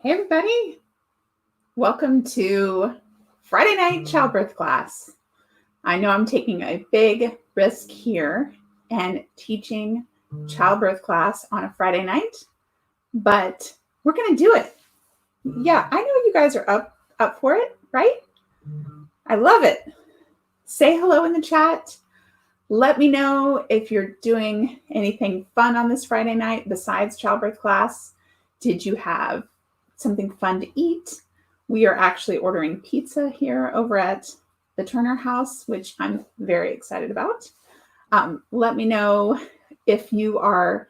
Hey everybody, welcome to Friday night childbirth class. I know I'm taking a big risk here and teaching childbirth class on a Friday night, but we're going to do it. Yeah, I know you guys are up for it, right? I love it. Say hello in the chat. Let me know if you're doing anything fun on this Friday night besides childbirth class. Did you have something fun to eat? We are actually ordering pizza here over at the Turner house, which I'm very excited about. Let me know if you are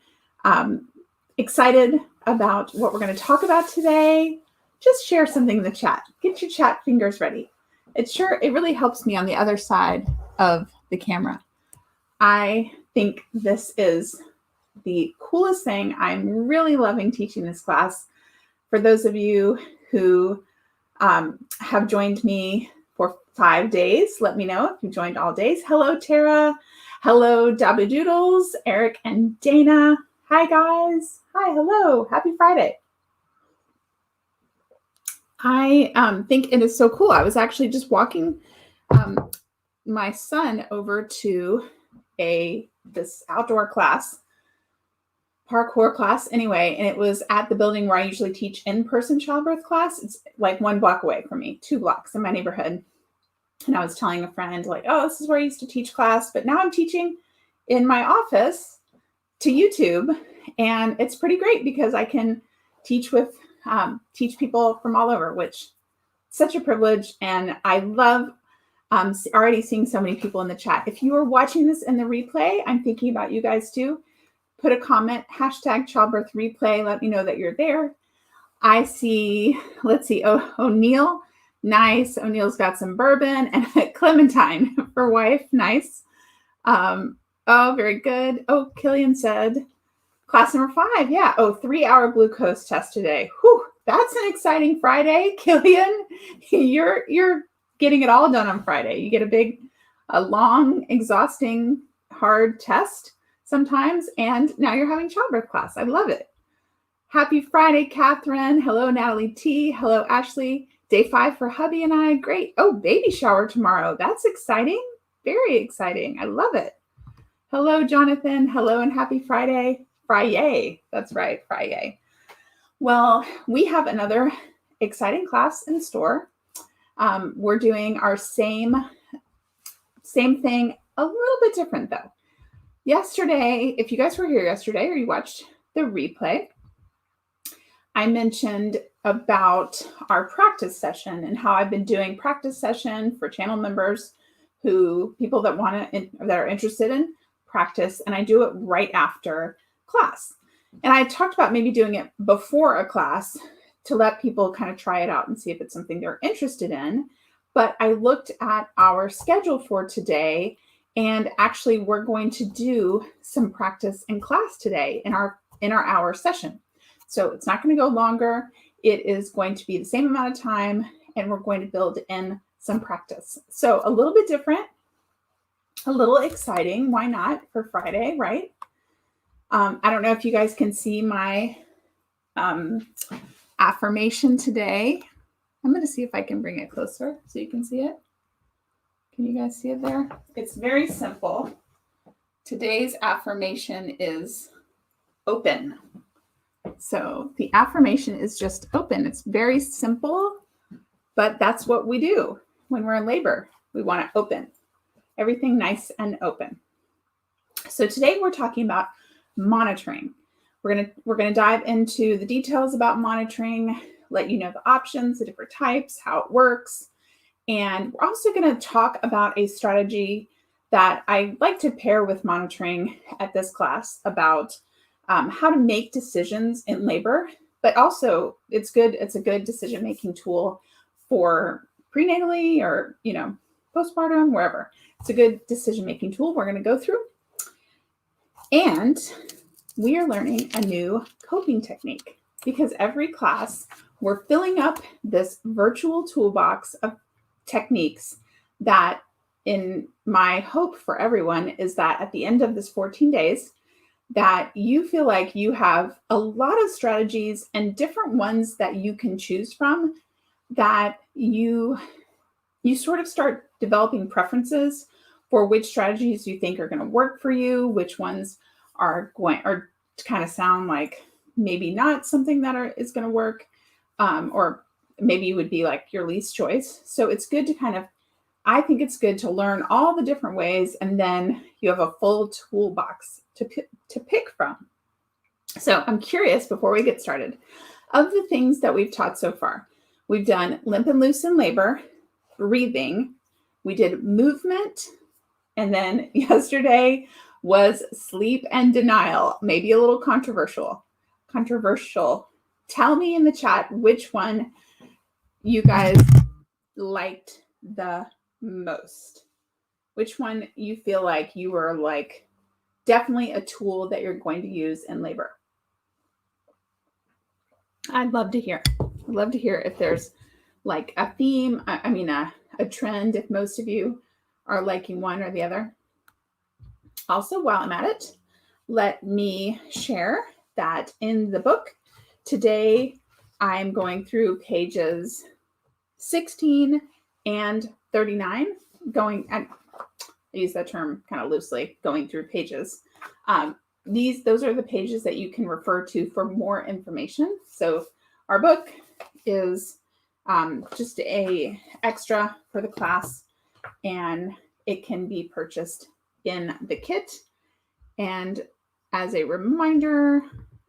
excited about what we're going to talk about today. Just share something in the chat. Get your chat fingers ready. It really helps me on the other side of the camera. I think this is the coolest thing. I'm really loving teaching this class. For those of you who have joined me for 5 days, let me know if you joined all days. Hello, Tara. Hello, Dabu Doodles, Eric and Dana. Hi, guys. Hi, hello. Happy Friday. I think it is so cool. I was actually just walking my son over to this outdoor class, parkour class anyway, and it was at the building where I usually teach in-person childbirth class. It's like 1 block away from me, 2 blocks in my neighborhood. And I was telling a friend like, oh, this is where I used to teach class, but now I'm teaching in my office to YouTube. And it's pretty great because I can teach people from all over, which is such a privilege. And I love already seeing so many people in the chat. If you are watching this in the replay, I'm thinking about you guys too. Put a comment, #childbirth replay. Let me know that you're there. I see, let's see, O'Neill. Nice. O'Neill's got some bourbon and a clementine for wife. Nice. Oh, very good. Oh, Killian said class number 5. Yeah. Oh, 3-hour glucose test today. Whew, that's an exciting Friday. Killian, you're getting it all done on Friday. You get a long, exhausting, hard test sometimes, and now you're having childbirth class. I love it. Happy Friday, Catherine. Hello, Natalie T. Hello, Ashley. Day 5 for hubby and I. Great. Oh, baby shower tomorrow. That's exciting. Very exciting. I love it. Hello, Jonathan. Hello, and happy Friday. Friday. That's right, Friday. Well, we have another exciting class in store. We're doing our same thing, a little bit different though. Yesterday, if you guys were here yesterday or you watched the replay, I mentioned about our practice session and how I've been doing practice session for channel members people that are interested in practice, and I do it right after class. And I talked about maybe doing it before a class to let people kind of try it out and see if it's something they're interested in. But I looked at our schedule for today, and actually we're going to do some practice in class today in our hour session. So it's not going to go longer. It is going to be the same amount of time, and we're going to build in some practice. So a little bit different, a little exciting. Why not for Friday, right? I don't know if you guys can see my affirmation today. I'm going to see if I can bring it closer so you can see it. Can you guys see it there? It's very simple. Today's affirmation is open. So the affirmation is just open. It's very simple, but that's what we do when we're in labor. We want to open everything nice and open. So today we're talking about monitoring. We're going to dive into the details about monitoring, let you know the options, the different types, how it works. And we're also going to talk about a strategy that I like to pair with monitoring at this class about how to make decisions in labor, but also it's a good decision-making tool for prenatally or, postpartum, wherever. It's a good decision-making tool we're going to go through. And we are learning a new coping technique because every class we're filling up this virtual toolbox of techniques that, in my hope for everyone, is that at the end of this 14 days, that you feel like you have a lot of strategies and different ones that you can choose from, that you sort of start developing preferences for which strategies you think are going to work for you, which ones are kind of sound like maybe not something that is going to work, or maybe would be like your least choice. So it's good to I think it's good to learn all the different ways, and then you have a full toolbox to pick from. So I'm curious, before we get started, of the things that we've taught so far. We've done limp and loose in labor, breathing, we did movement, and then yesterday was sleep and denial. Maybe a little controversial. Tell me in the chat which one you guys liked the most. Which one you feel like you were like definitely a tool that you're going to use in labor. I'd love to hear. I'd love to hear if there's like a theme, a trend, if most of you are liking one or the other. Also, while I'm at it, let me share that in the book today, I'm going through pages 16 and 39, I use that term kind of loosely, going through pages. Those are the pages that you can refer to for more information. So our book is just a extra for the class, and it can be purchased in the kit. And as a reminder,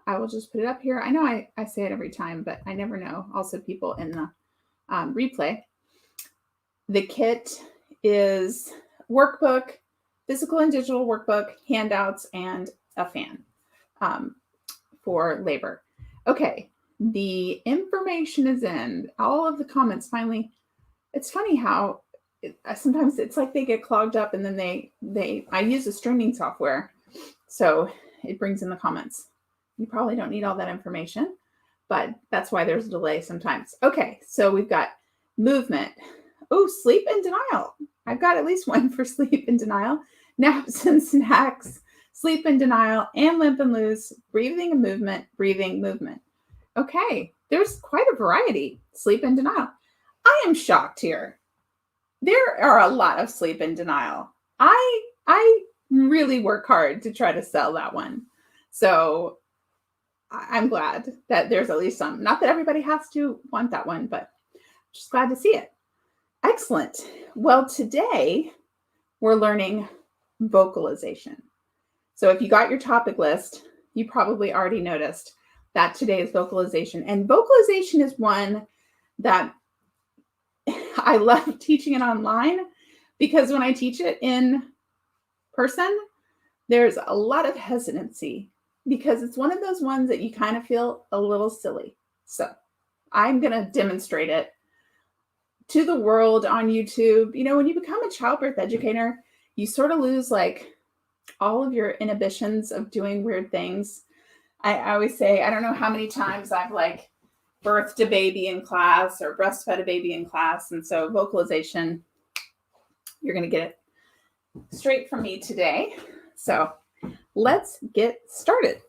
I will just put it up here. I know I say it every time, but I never know. Also, people in the replay. The kit is workbook, physical and digital workbook, handouts, and a fan for labor. Okay, the information is in. All of the comments finally. It's funny how sometimes it's like they get clogged up, and then I use a streaming software, so it brings in the comments. You probably don't need all that information, but that's why there's a delay sometimes. Okay, so we've got movement. Oh, sleep and denial. I've got at least one for sleep and denial. Naps and snacks, sleep and denial, and limp and loose, breathing and movement, breathing, movement. Okay, there's quite a variety. Sleep and denial. I am shocked here. There are a lot of sleep and denial. I really work hard to try to sell that one. So I'm glad that there's at least some. Not that everybody has to want that one, but just glad to see it. Excellent. Well, today we're learning vocalization. So if you got your topic list, you probably already noticed that today is vocalization. And vocalization is one that I love teaching it online, because when I teach it in person, there's a lot of hesitancy, because it's one of those ones that you kind of feel a little silly. So I'm going to demonstrate it to the world on YouTube. You know, when you become a childbirth educator, you sort of lose like all of your inhibitions of doing weird things. I always say, I don't know how many times I've like birthed a baby in class or breastfed a baby in class. And so vocalization, you're going to get it straight from me today. So let's get started.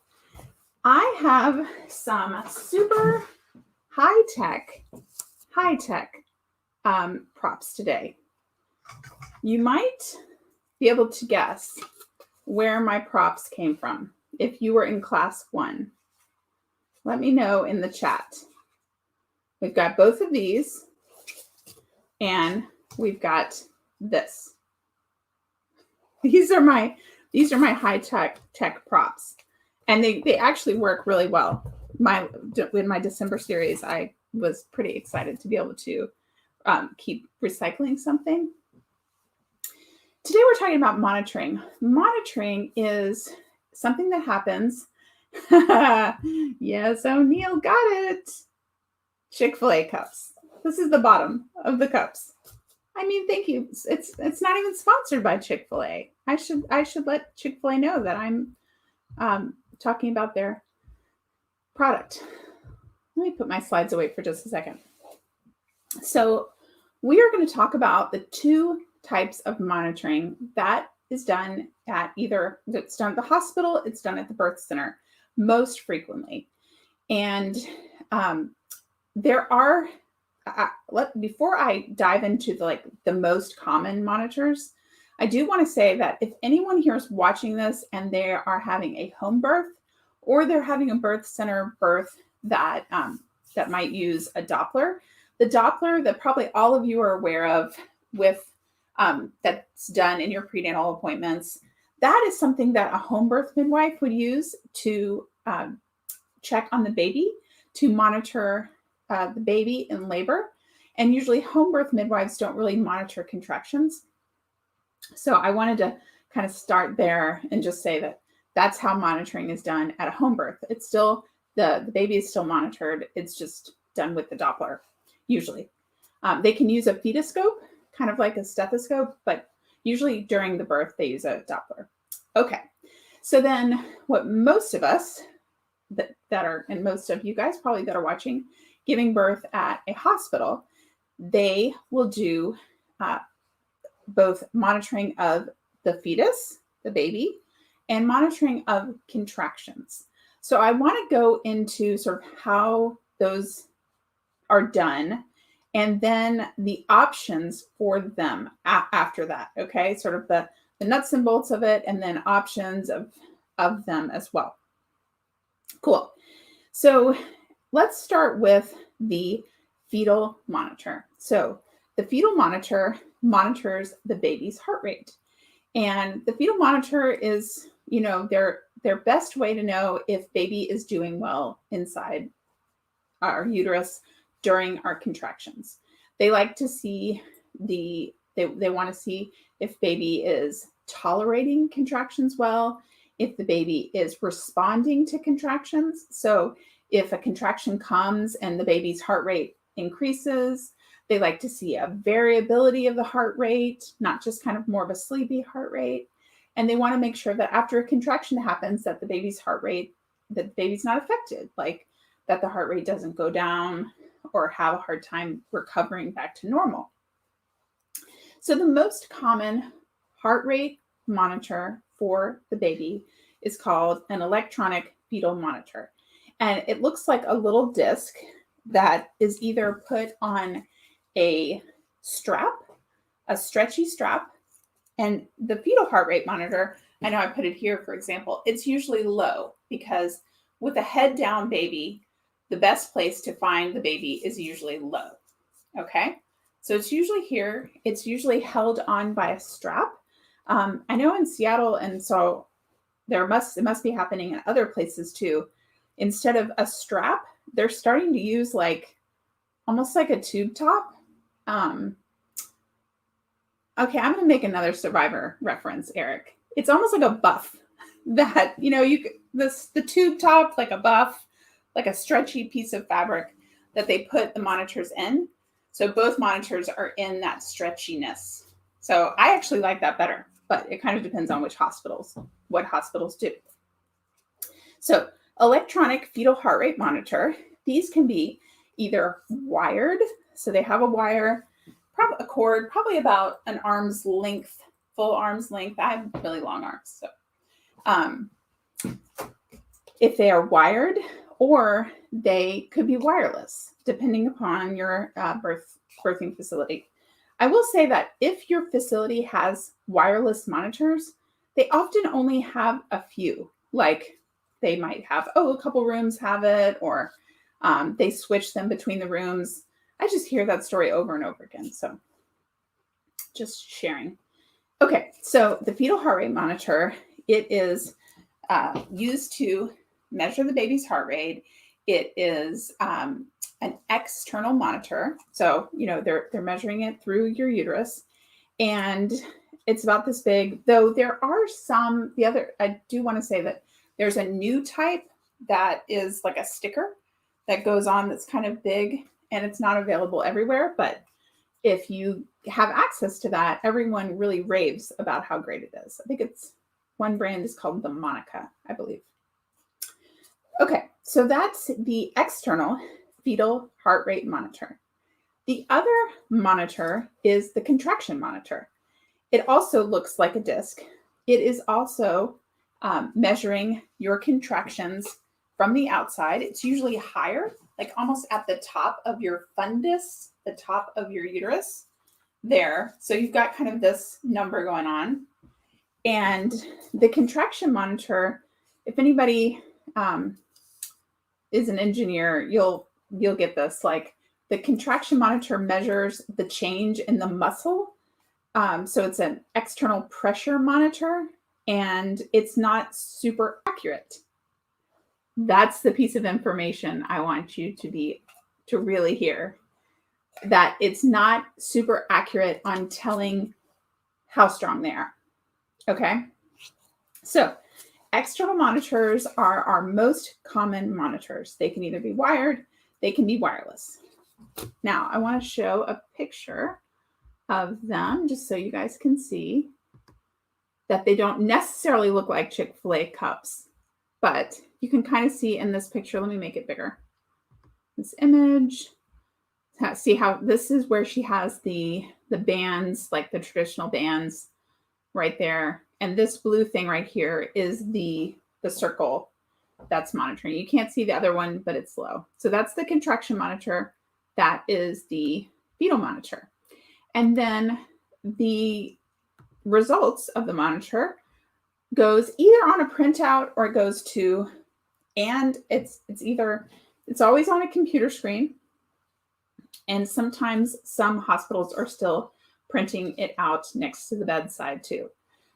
I have some super high-tech props today. You might be able to guess where my props came from if you were in class 1. Let me know in the chat. We've got both of these, and we've got this. These are my high-tech props, and they actually work really well. In my December series, I was pretty excited to be able to keep recycling something. Today we're talking about monitoring. Monitoring is something that happens. Yes, O'Neill got it. Chick-fil-A cups. This is the bottom of the cups. I mean, thank you. It's not even sponsored by Chick-fil-A. I should let Chick-fil-A know that I'm talking about their product. Let me put my slides away for just a second. So we are going to talk about the two types of monitoring that is done at it's done at the hospital, it's done at the birth center most frequently. And there are, before I dive into the most common monitors, I do want to say that if anyone here is watching this and they are having a home birth, or they're having a birth center birth that might use a Doppler, the Doppler that probably all of you are aware of that's done in your prenatal appointments, that is something that a home birth midwife would use to check on the baby, to monitor the baby in labor. And usually home birth midwives don't really monitor contractions. So I wanted to kind of start there and just say that that's how monitoring is done at a home birth. It's still, the baby is still monitored. It's just done with the Doppler, usually. They can use a fetoscope, kind of like a stethoscope, but usually during the birth, they use a Doppler. Okay, so then what most of us that are, and most of you guys probably that are watching, giving birth at a hospital, they will do both monitoring of the fetus, the baby, and monitoring of contractions. So I want to go into sort of how those are done and then the options for them after that, okay? Sort of the nuts and bolts of it, and then options of them as well. Cool. So let's start with the fetal monitor. So the fetal monitor monitors the baby's heart rate. And the fetal monitor is, their best way to know if baby is doing well inside our uterus during our contractions. They like to see they want to see if baby is tolerating contractions well, if the baby is responding to contractions. So if a contraction comes and the baby's heart rate increases, they like to see a variability of the heart rate, not just kind of more of a sleepy heart rate. And they want to make sure that after a contraction happens, that the baby's heart rate, that the baby's not affected, like that the heart rate doesn't go down or have a hard time recovering back to normal. So the most common heart rate monitor for the baby is called an electronic fetal monitor. And it looks like a little disc that is either put on a strap, a stretchy strap, and the fetal heart rate monitor, I know I put it here, for example, it's usually low because with a head down baby, the best place to find the baby is usually low, okay? So it's usually here. It's usually held on by a strap. I know in Seattle, and so it must be happening in other places too. Instead of a strap, they're starting to use almost like a tube top. Okay, I'm going to make another Survivor reference, Eric. It's almost like a buff that, the tube top, like a buff, like a stretchy piece of fabric that they put the monitors in. So both monitors are in that stretchiness. So I actually like that better, but it kind of depends on what hospitals do. So electronic fetal heart rate monitor, these can be either wired, so they have a wire, a cord, probably about an arm's length, full arm's length. I have really long arms, so if they are wired, or they could be wireless, depending upon your birthing facility. I will say that if your facility has wireless monitors, they often only have a few. Like they might have, a couple rooms have it, or they switch them between the rooms. I just hear that story over and over again. So just sharing. Okay, so the fetal heart rate monitor, it is used to measure the baby's heart rate. It is an external monitor. So, they're measuring it through your uterus, and it's about this big, though there are I do want to say that there's a new type that is like a sticker that goes on that's kind of big, and it's not available everywhere, but if you have access to that, everyone really raves about how great it is. I think one brand is called the Monica, I believe. Okay, so that's the external fetal heart rate monitor. The other monitor is the contraction monitor. It also looks like a disc, it is also measuring your contractions from the outside. It's usually higher, like almost at the top of your fundus, the top of your uterus there. So you've got kind of this number going on. And the contraction monitor, if anybody is an engineer, you'll get this. Like the contraction monitor measures the change in the muscle. So it's an external pressure monitor, and it's not super accurate. That's the piece of information I want you to really hear, that it's not super accurate on telling how strong they are. Okay. So external monitors are our most common monitors. They can either be wired, they can be wireless. Now I want to show a picture of them just so you guys can see that they don't necessarily look like Chick-fil-A cups, but you can kind of see in this picture. Let me make it bigger. This image, see how this is where she has the bands, like the traditional bands right there. And this blue thing right here is the circle that's monitoring. You can't see the other one, but it's low. So that's the contraction monitor. That is the fetal monitor. And then the results of the monitor goes either on a printout or it goes to, and it's always on a computer screen. And sometimes some hospitals are still printing it out next to the bedside too.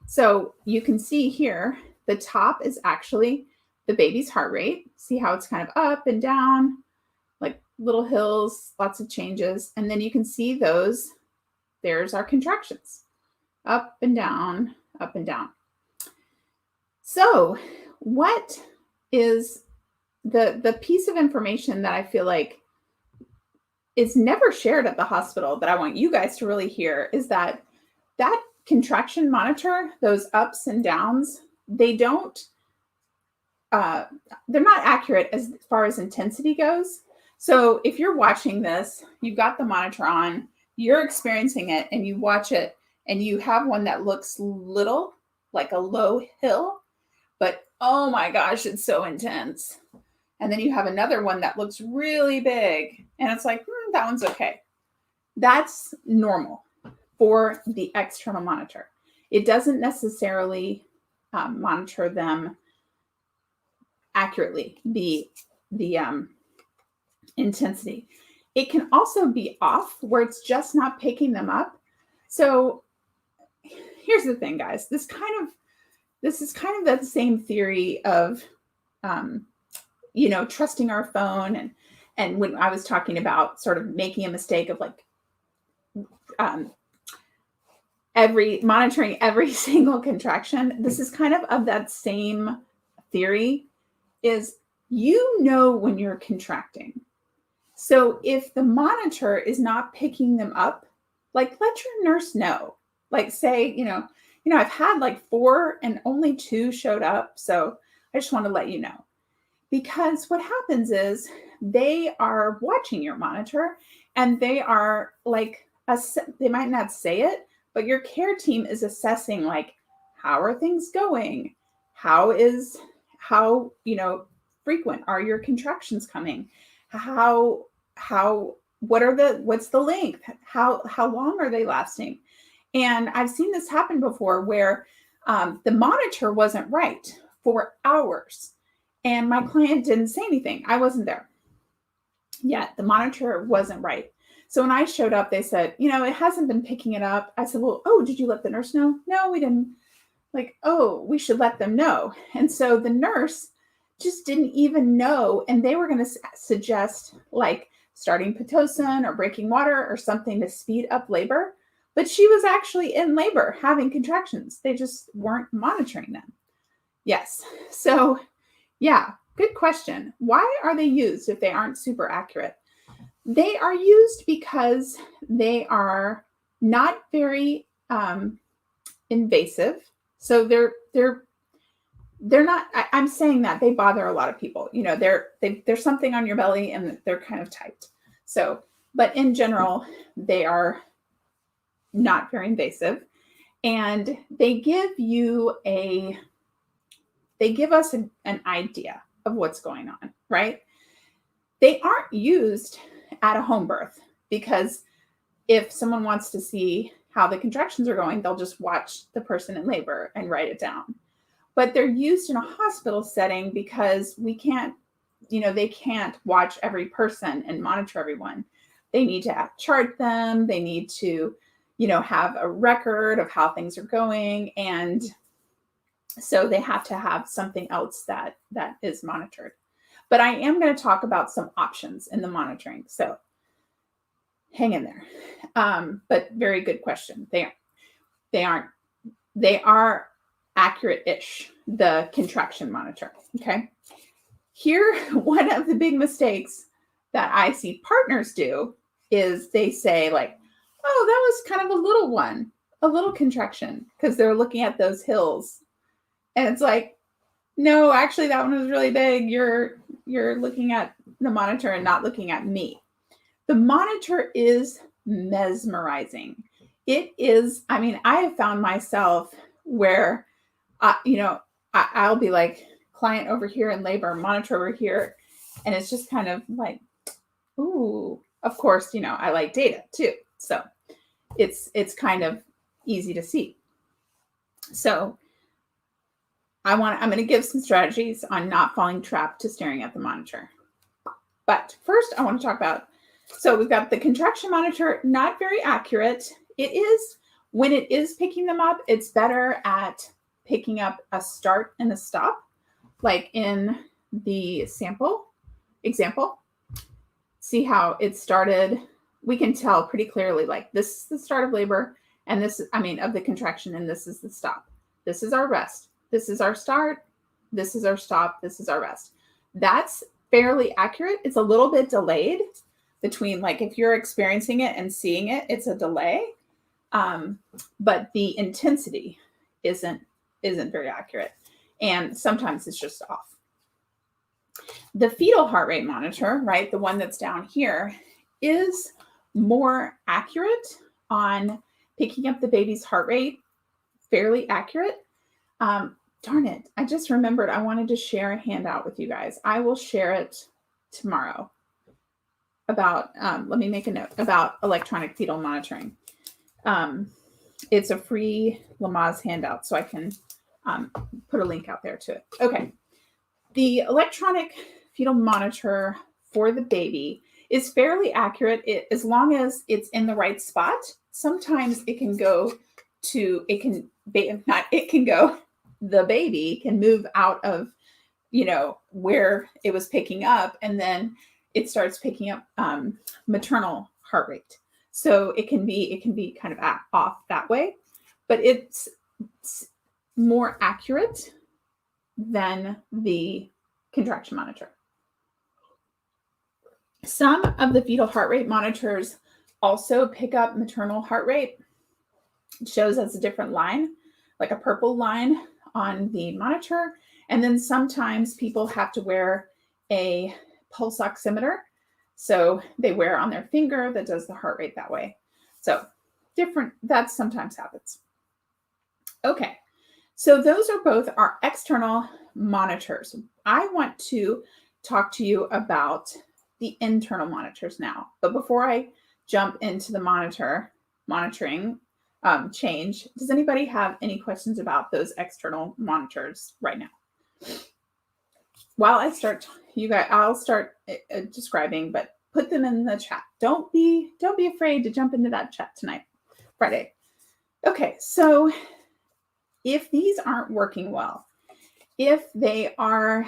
So you can see here, the top is actually the baby's heart rate. See how it's kind of up and down, like little hills, lots of changes. And then you can see those, there's our contractions, up and down, up and down. So what is the piece of information that I feel like is never shared at the hospital that I want you guys to really hear is that contraction monitor, those ups and downs, they're not accurate as far as intensity goes. So if you're watching this, you've got the monitor on, you're experiencing it, and you watch it, and you have one that looks little, like a low hill, but oh my gosh, it's so intense. And then you have another one that looks really big, and it's like, that one's okay. That's normal for the external monitor. It doesn't necessarily monitor them accurately, the intensity. It can also be off where it's just not picking them up. So here's the thing, guys. This is kind of that same theory of trusting our phone, and when I was talking about sort of making a mistake of like monitoring every single contraction, this is kind of that same theory, is when you're contracting. So if the monitor is not picking them up, like let your nurse know. Like say, I've had like 4 and only 2 showed up. So I just want to let you know. Because what happens is they are watching your monitor, and they are like, they might not say it, but your care team is assessing like, how are things going? How frequent are your contractions coming? What's the length? How long are they lasting? And I've seen this happen before where the monitor wasn't right for hours. And my client didn't say anything. I wasn't there yet. The monitor wasn't right. So when I showed up, they said, it hasn't been picking it up. I said, well, did you let the nurse know? No, we didn't. Like, we should let them know. And so the nurse just didn't even know. And they were going to suggest like starting Pitocin or breaking water or something to speed up labor. But she was actually in labor having contractions. They just weren't monitoring them. Yes. So yeah, good question. Why are they used if they aren't super accurate? They are used because they are not very invasive. So they're not, I'm saying that they bother a lot of people. There's something on your belly and they're kind of tight. So, but in general, they are not very invasive. And they give us an idea of what's going on, right? They aren't used at a home birth because if someone wants to see how the contractions are going, they'll just watch the person in labor and write it down. But they're used in a hospital setting because they can't watch every person and monitor everyone. They need to chart them. They need to, have a record of how things are going. And so they have to have something else that is monitored. But I am going to talk about some options in the monitoring. So hang in there. But very good question. They are accurate-ish, the contraction monitor. Okay. Here, one of the big mistakes that I see partners do is they say like, oh, that was kind of a little one, a little contraction, because they're looking at those hills. And it's like, no, actually that one was really big. You're looking at the monitor and not looking at me. The monitor is mesmerizing. It is, I have found myself where, I'll be like, client over here in labor, monitor over here. And it's just kind of like, ooh, of course, I like data too. So it's kind of easy to see. So I'm going to give some strategies on not falling trapped to staring at the monitor. But first I want to talk about, so we've got the contraction monitor, not very accurate. It is, when it is picking them up, it's better at picking up a start and a stop. Like in the example, see how it started. We can tell pretty clearly, like this is the start of labor and of the contraction, and this is the stop. This is our rest. This is our start. This is our stop. This is our rest. That's fairly accurate. It's a little bit delayed between, like, if you're experiencing it and seeing it, it's a delay. But the intensity isn't very accurate. And sometimes it's just off. The fetal heart rate monitor, right, the one that's down here, is more accurate on picking up the baby's heart rate, fairly accurate. Darn it, I just remembered I wanted to share a handout with you guys. I will share it tomorrow about, let me make a note, about electronic fetal monitoring. It's a free Lamaze handout, so I can put a link out there to it. Okay. The electronic fetal monitor for the baby is fairly accurate as long as it's in the right spot. Sometimes it can go to, the baby can move out of, where it was picking up, and then it starts picking up maternal heart rate. So it can be kind of off that way, but it's more accurate than the contraction monitor. Some of the fetal heart rate monitors also pick up maternal heart rate. It shows as a different line, like a purple line on the monitor. And then sometimes people have to wear a pulse oximeter. So they wear on their finger that does the heart rate that way. So that sometimes happens. Okay. So those are both our external monitors. I want to talk to you about the internal monitors now. But before I jump into the monitoring change, does anybody have any questions about those external monitors right now? While I start, I'll start describing, but put them in the chat. Don't be afraid to jump into that chat tonight, Friday. Okay, so if these aren't working well, if they are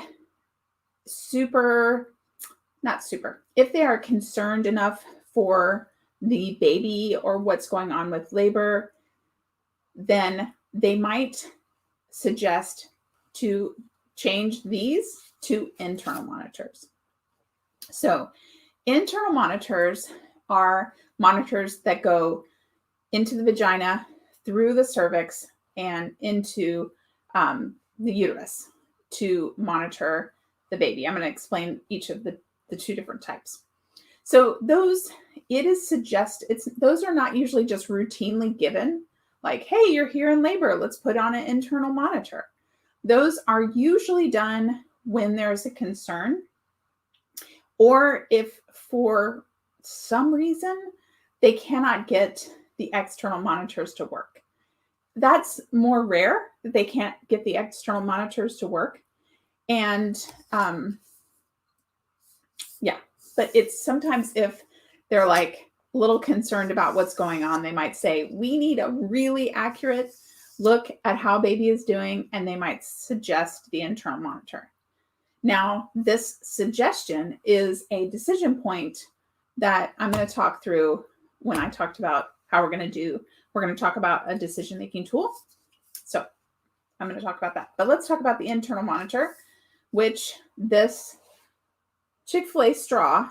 if they are concerned enough for the baby or what's going on with labor, then they might suggest to change these to internal monitors. So internal monitors are monitors that go into the vagina, through the cervix, and into the uterus to monitor the baby. I'm going to explain each of the two different types. So those are not usually just routinely given like, hey, you're here in labor, let's put on an internal monitor. Those are usually done when there's a concern, or if for some reason they cannot get the external monitors to work. That's more rare that they can't get the external monitors to work. And yeah, but it's sometimes if they're like a little concerned about what's going on, they might say, we need a really accurate look at how baby is doing, and they might suggest the internal monitor. Now, this suggestion is a decision point that I'm going to talk through when I talked about how we're going to talk about a decision-making tool. So I'm going to talk about that. But let's talk about the internal monitor, which this Chick-fil-A straw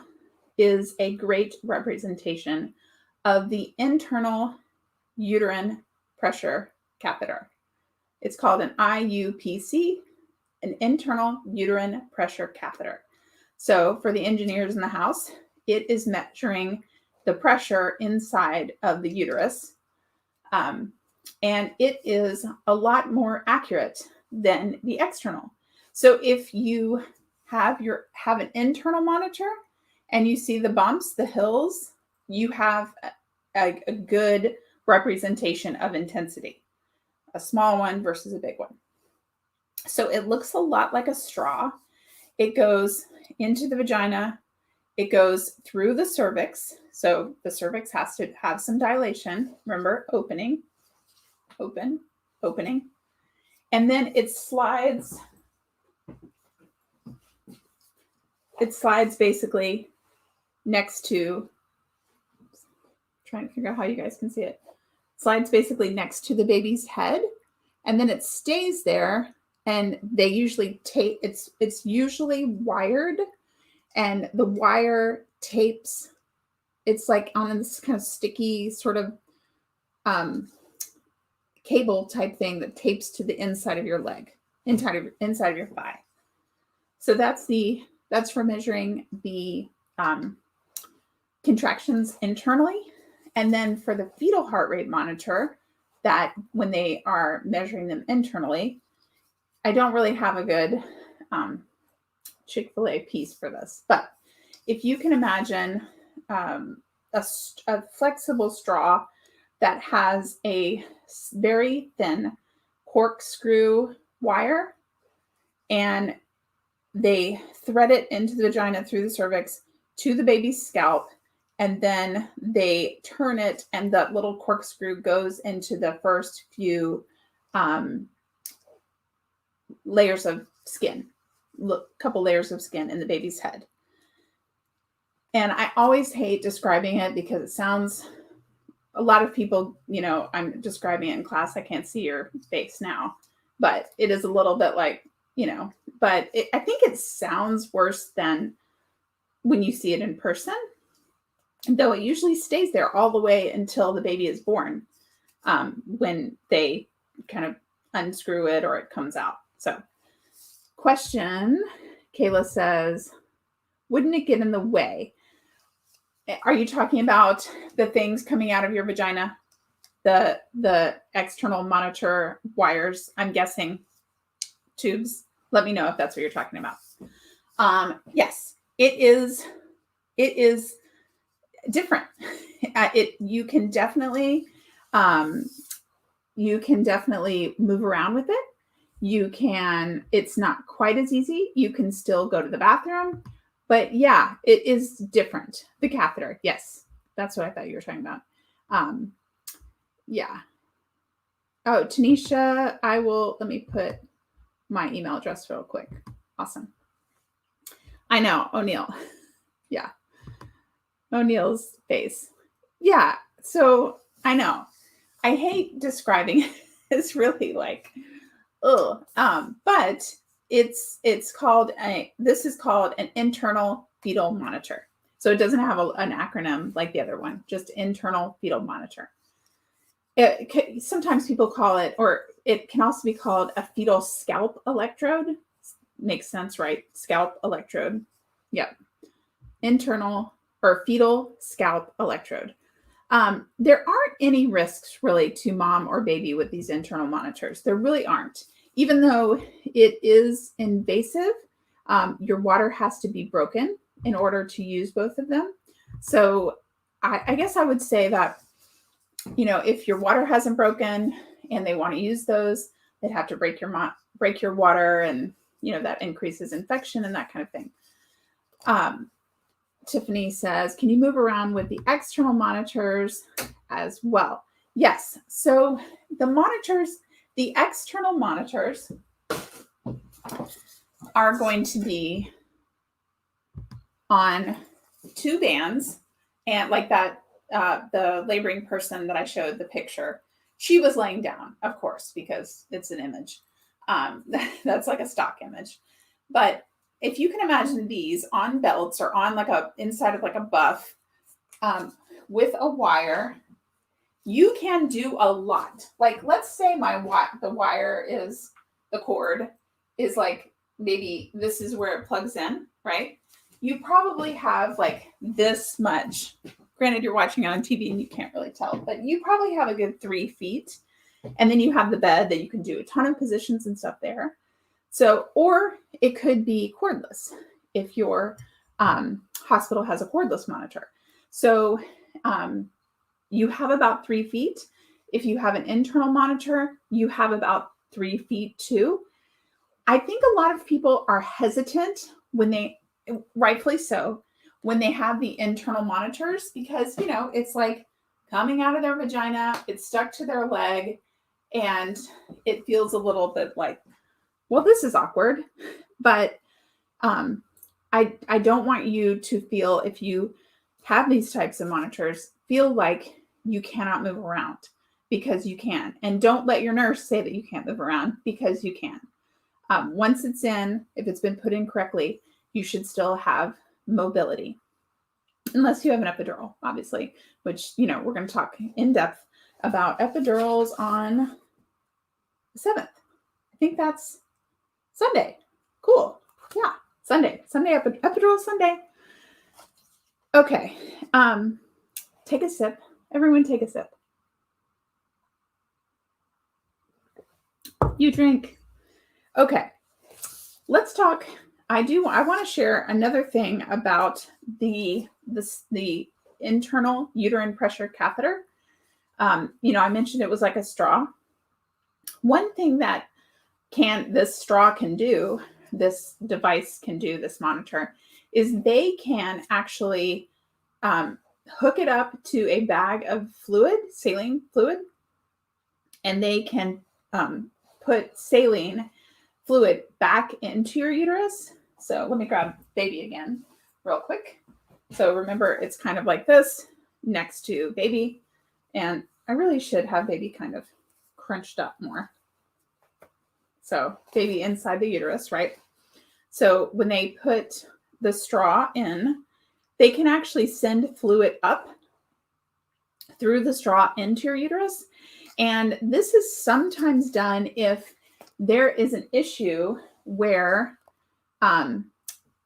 is a great representation of the internal uterine pressure catheter. It's called an IUPC, an internal uterine pressure catheter. So for the engineers in the house, it is measuring the pressure inside of the uterus. And it is a lot more accurate than the external. So if you have an internal monitor and you see the bumps, the hills, you have a good representation of intensity, a small one versus a big one. So it looks a lot like a straw. It goes into the vagina. It goes through the cervix. So the cervix has to have some dilation. Remember, opening, open, opening. And then it slides basically next to, trying to figure out how you guys can see it. Slides basically next to the baby's head. And then it stays there. And they usually tape, it's usually wired, and the wire tapes, it's like on this kind of sticky sort of cable type thing that tapes to the inside of your leg, inside of your thigh. So that's for measuring the contractions internally. And then for the fetal heart rate monitor, that when they are measuring them internally, I don't really have a good Chick-fil-A piece for this, but if you can imagine a flexible straw that has a very thin corkscrew wire, and they thread it into the vagina through the cervix to the baby's scalp, and then they turn it, and that little corkscrew goes into the first few layers of skin, couple layers of skin in the baby's head. And I always hate describing it because it sounds, a lot of people, I'm describing it in class. I can't see your face now, but it is a little bit like, but I think it sounds worse than when you see it in person, though it usually stays there all the way until the baby is born, when they kind of unscrew it or it comes out. So question, Kayla says, wouldn't it get in the way? Are you talking about the things coming out of your vagina? The external monitor wires, I'm guessing, tubes? Let me know if that's what you're talking about. Yes, it is different. You can definitely move around with it. It's not quite as easy. You can still go to the bathroom, but yeah, it is different. The catheter. Yes. That's what I thought you were talking about. Yeah. Oh, Tanisha, let me put my email address real quick. Awesome. I know, O'Neill. Yeah. O'Neill's face. Yeah. So I know. I hate describing it. It's really like, but this is called an internal fetal monitor. So it doesn't have an acronym like the other one, just internal fetal monitor. Sometimes people call it, or it can also be called a fetal scalp electrode. Makes sense, right? Scalp electrode. Yep. Internal or fetal scalp electrode. There aren't any risks really to mom or baby with these internal monitors. There really aren't. Even though it is invasive, your water has to be broken in order to use both of them. So I guess I would say that, if your water hasn't broken and they want to use those, they'd have to break your water, and that increases infection and that kind of thing. Tiffany says, can you move around with the external monitors as well? Yes. So the external monitors are going to be on 2 bands, and like that, the laboring person that I showed the picture, she was laying down, of course, because it's an image. That's like a stock image. But if you can imagine these on belts or on inside of like a buff, with a wire, you can do a lot. Like, let's say the cord is like, maybe this is where it plugs in, right? You probably have like this much. Granted, you're watching it on TV and you can't really tell, but you probably have a good 3 feet. And then you have the bed that you can do a ton of positions and stuff there. So, or it could be cordless if your hospital has a cordless monitor. So you have about 3 feet. If you have an internal monitor, you have about 3 feet too. I think a lot of people are hesitant rightfully so, when they have the internal monitors, because, it's like coming out of their vagina, it's stuck to their leg, and it feels a little bit like, well, this is awkward. But I don't want you to feel, if you have these types of monitors, feel like you cannot move around, because you can. And don't let your nurse say that you can't move around, because you can. Once it's in, if it's been put in correctly, you should still have mobility. Unless you have an epidural, obviously, which, we're going to talk in depth about epidurals on the 7th. I think that's Sunday. Cool. Yeah. Sunday, epidural Sunday. Okay. Take a sip. Everyone take a sip. You drink. Okay. Let's talk. I want to share another thing about the internal uterine pressure catheter. I mentioned it was like a straw. One thing that this straw can do, this device can do, this monitor, is they can actually hook it up to a bag of fluid, saline fluid, and they can put saline fluid back into your uterus. So let me grab baby again real quick. So remember, it's kind of like this next to baby. And I really should have baby kind of crunched up more. So baby inside the uterus, right? So when they put the straw in, they can actually send fluid up through the straw into your uterus. And this is sometimes done if there is an issue where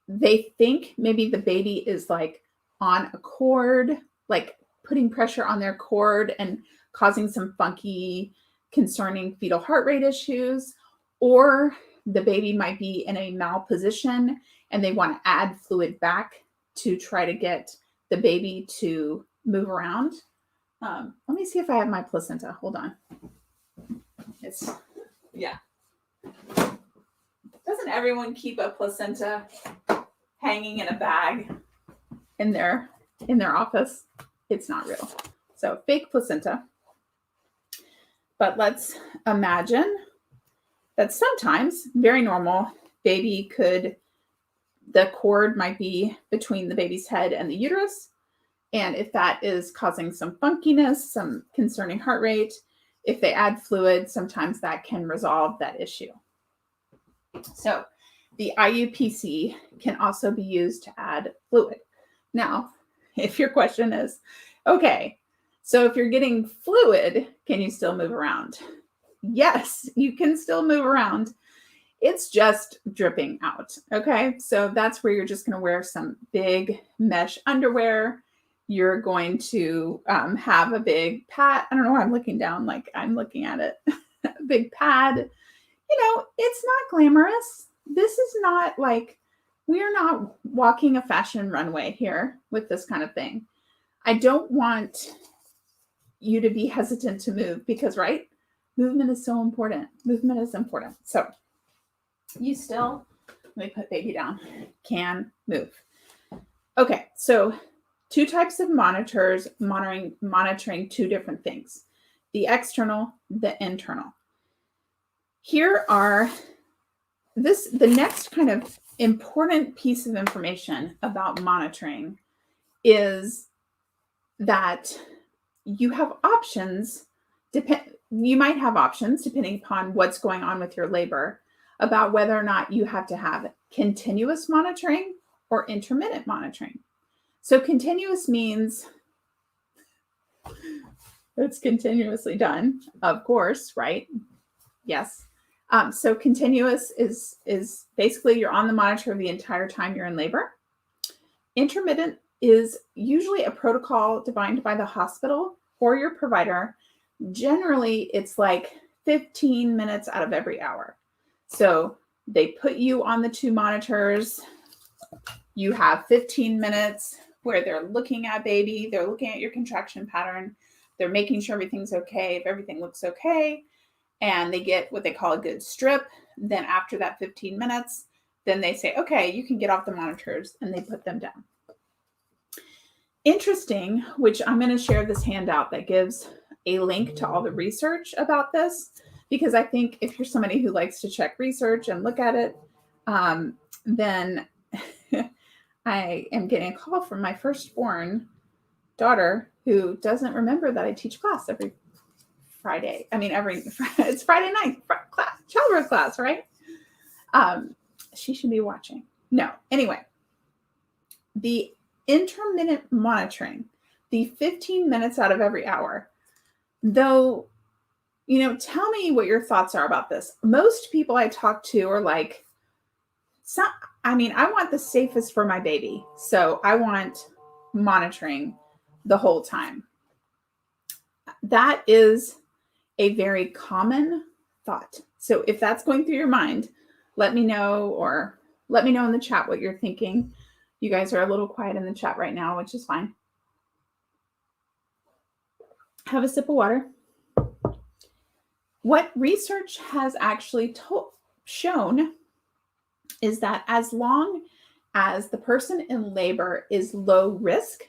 they think maybe the baby is like on a cord, like putting pressure on their cord and causing some funky, concerning fetal heart rate issues, or the baby might be in a malposition and they want to add fluid back to try to get the baby to move around. Let me see if I have my placenta. Hold on. Yeah. Doesn't everyone keep a placenta hanging in a bag in their office? It's not real. So fake placenta. But let's imagine that sometimes, very normal, the cord might be between the baby's head and the uterus. And if that is causing some funkiness, some concerning heart rate, if they add fluid, sometimes that can resolve that issue. So the IUPC can also be used to add fluid. Now, if your question is, okay, so if you're getting fluid, can you still move around? Yes, you can still move around. It's just dripping out. Okay, so that's where you're just going to wear some big mesh underwear you're going to have a big pad. I don't know why I'm looking down like I'm looking at it. A big pad. It's not glamorous. This is not like, we are not walking a fashion runway here with this kind of thing. I don't want you to be hesitant to move because, right? Movement is so important. Movement is important. So you still, let me put baby down, can move. Okay, so 2 types of monitors monitoring 2 different things, the external, the internal. Here are the next kind of important piece of information about monitoring is that you have options. You might have options depending upon what's going on with your labor about whether or not you have to have continuous monitoring or intermittent monitoring. So continuous means it's continuously done, of course, right? Yes. So continuous is basically you're on the monitor the entire time you're in labor. Intermittent is usually a protocol defined by the hospital or your provider. Generally, it's like 15 minutes out of every hour. So they put you on the 2 monitors. You have 15 minutes where they're looking at baby, they're looking at your contraction pattern, they're making sure everything's okay. If everything looks okay, and they get what they call a good strip, then after that 15 minutes, then they say, okay, you can get off the monitors, and they put them down. Interesting, which I'm going to share this handout that gives a link to all the research about this, because I think if you're somebody who likes to check research and look at it, then I am getting a call from my firstborn daughter who doesn't remember that I teach class every Friday. It's Friday night class, childbirth class, right? She should be watching. No, anyway, the intermittent monitoring, the 15 minutes out of every hour, though, tell me what your thoughts are about this. Most people I talk to are like, I want the safest for my baby. So I want monitoring the whole time. That is a very common thought. So if that's going through your mind, let me know, or let me know in the chat what you're thinking. You guys are a little quiet in the chat right now, which is fine. Have a sip of water. What research has actually shown is that as long as the person in labor is low risk,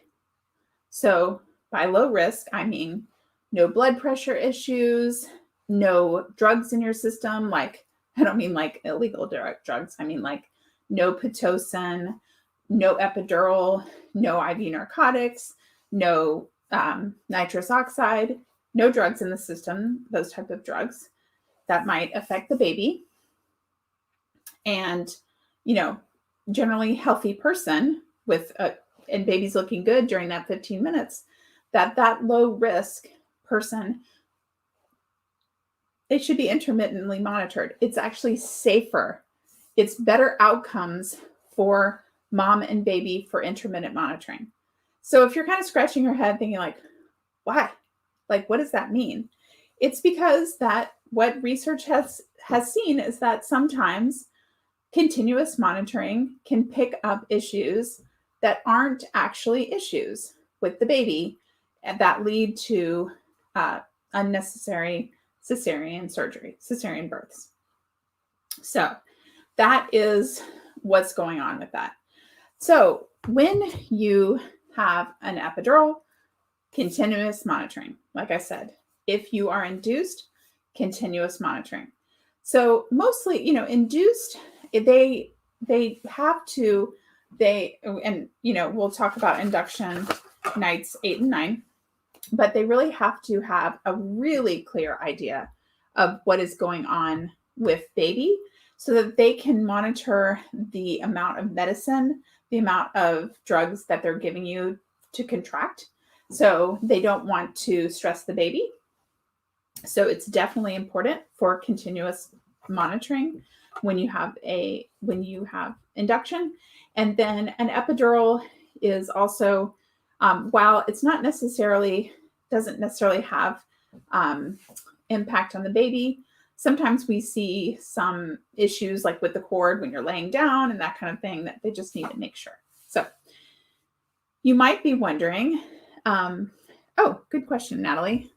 so by low risk, I mean no blood pressure issues, no drugs in your system, I don't mean like illegal drugs, I mean like no Pitocin, no epidural, no IV narcotics, no nitrous oxide, no drugs in the system, those type of drugs that might affect the baby. And, generally healthy person and baby's looking good during that 15 minutes, that low risk person, they should be intermittently monitored. It's actually safer. It's better outcomes for mom and baby for intermittent monitoring. So if you're kind of scratching your head thinking like, why? Like, what does that mean? It's because that what research has seen is that sometimes continuous monitoring can pick up issues that aren't actually issues with the baby and that lead to unnecessary cesarean births. So that is what's going on with that. So when you have an epidural, continuous monitoring, like I said, if you are induced, continuous monitoring. So mostly, induced, they have to, we'll talk about induction nights 8 and 9, but they really have to have a really clear idea of what is going on with baby so that they can monitor the amount of medicine, the amount of drugs that they're giving you to contract. So they don't want to stress the baby. So it's definitely important for continuous monitoring when you have induction. And then an epidural is also While it's not doesn't necessarily have impact on the baby, sometimes we see some issues like with the cord when you're laying down and that kind of thing that they just need to make sure. So you might be wondering, oh, good question, Natalie.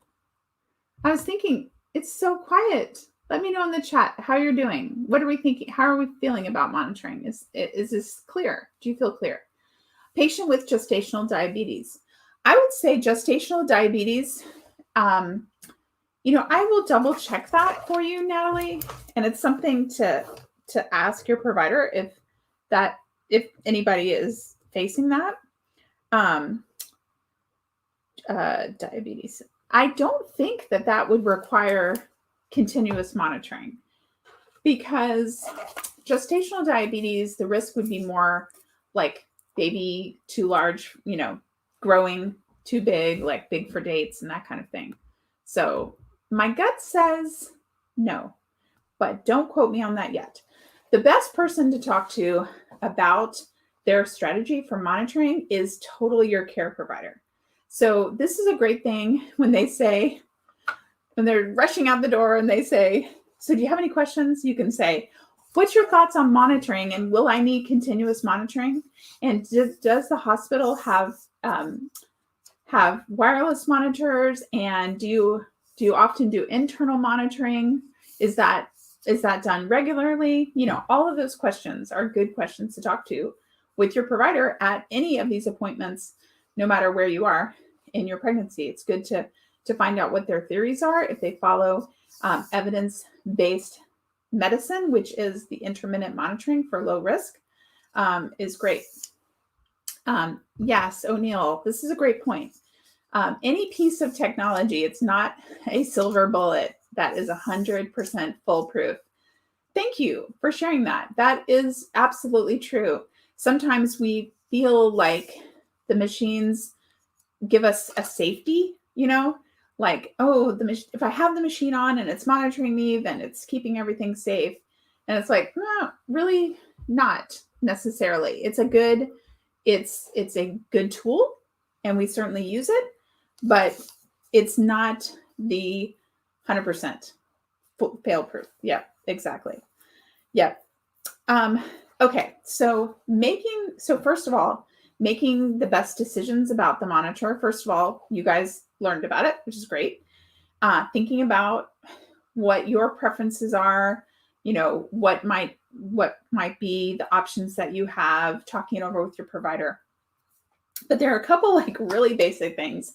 I was thinking, it's so quiet. Let me know in the chat how you're doing. What are we thinking? How are we feeling about monitoring? Is this clear? Do you feel clear? Patient with gestational diabetes. I would say gestational diabetes, I will double check that for you, Natalie. And it's something to ask your provider if anybody is facing that. Diabetes. I don't think that would require continuous monitoring, because gestational diabetes, the risk would be more like baby too large, growing too big, like big for dates and that kind of thing. So my gut says no, but don't quote me on that yet. The best person to talk to about their strategy for monitoring is totally your care provider. So this is a great thing when they're rushing out the door and they say, so do you have any questions? You can say, what's your thoughts on monitoring, and will I need continuous monitoring? And does the hospital have wireless monitors? And do you often do internal monitoring? Is that done regularly? All of those questions are good questions to talk to with your provider at any of these appointments, no matter where you are in your pregnancy. It's good to find out what their theories are. If they follow evidence-based medicine, which is the intermittent monitoring for low risk, is great. Yes, O'Neill, this is a great point. Any piece of technology, it's not a silver bullet that is 100% foolproof. Thank you for sharing that. That is absolutely true. Sometimes we feel like the machines give us a safety, like, oh, if I have the machine on and it's monitoring me, then it's keeping everything safe. And it's like, no, really not necessarily. It's a good tool, and we certainly use it, but it's not the 100% fail-proof. Yeah, exactly. Yeah. Okay. So first of all, making the best decisions about the monitor. First of all, you guys learned about it, which is great. Thinking about what your preferences are, what might be the options that you have, talking it over with your provider. But there are a couple like really basic things.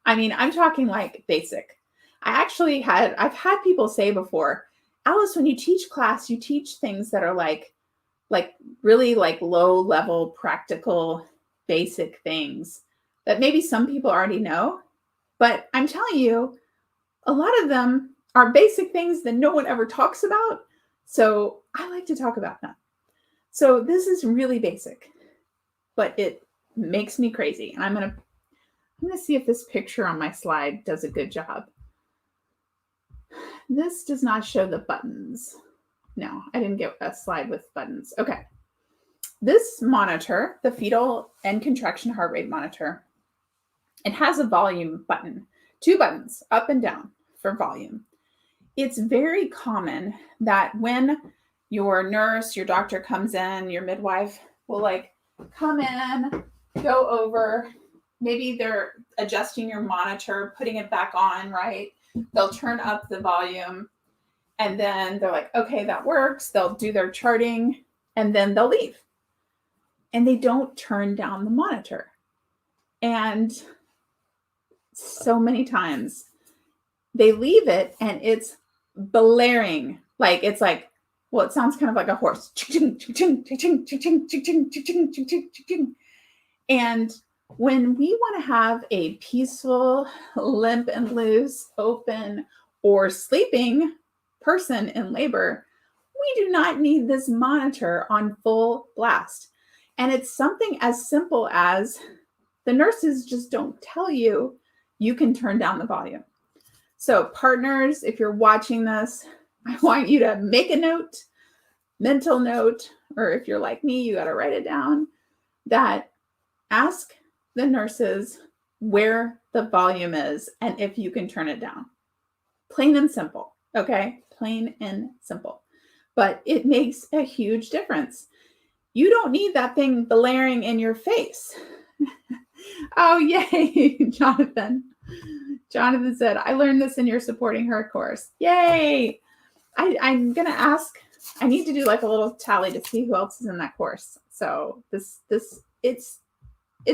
I mean, I'm talking like basic. I've had people say before, Alice, when you teach class, you teach things that are like really like low level, practical, basic things that maybe some people already know. But I'm telling you, a lot of them are basic things that no one ever talks about. So I like to talk about them. So this is really basic, but it makes me crazy. And I'm going to see if this picture on my slide does a good job. This does not show the buttons. No, I didn't get a slide with buttons. Okay. This monitor, the fetal and contraction heart rate monitor, it has a volume button, 2 buttons, up and down for volume. It's very common that when your nurse, your doctor comes in, your midwife will like come in, go over, maybe they're adjusting your monitor, putting it back on, right? They'll turn up the volume, and then they're like, okay, that works. They'll do their charting, and then they'll leave. And they don't turn down the monitor. And so many times they leave it and it's blaring. Like, it's like, well, it sounds kind of like a horse. And when we want to have a peaceful, limp and loose, open, or sleeping person in labor, we do not need this monitor on full blast. And it's something as simple as the nurses just don't tell you you can turn down the volume. So partners, if you're watching this, I want you to make a note, mental note, or if you're like me, you got to write it down, that ask the nurses where the volume is and if you can turn it down. Plain and simple, okay? Plain and simple. But it makes a huge difference. You don't need that thing blaring in your face. Oh, yay, Jonathan. Jonathan said, I learned this in your Supporting Her course. Yay. I'm going to ask, I need to do like a little tally to see who else is in that course. So it's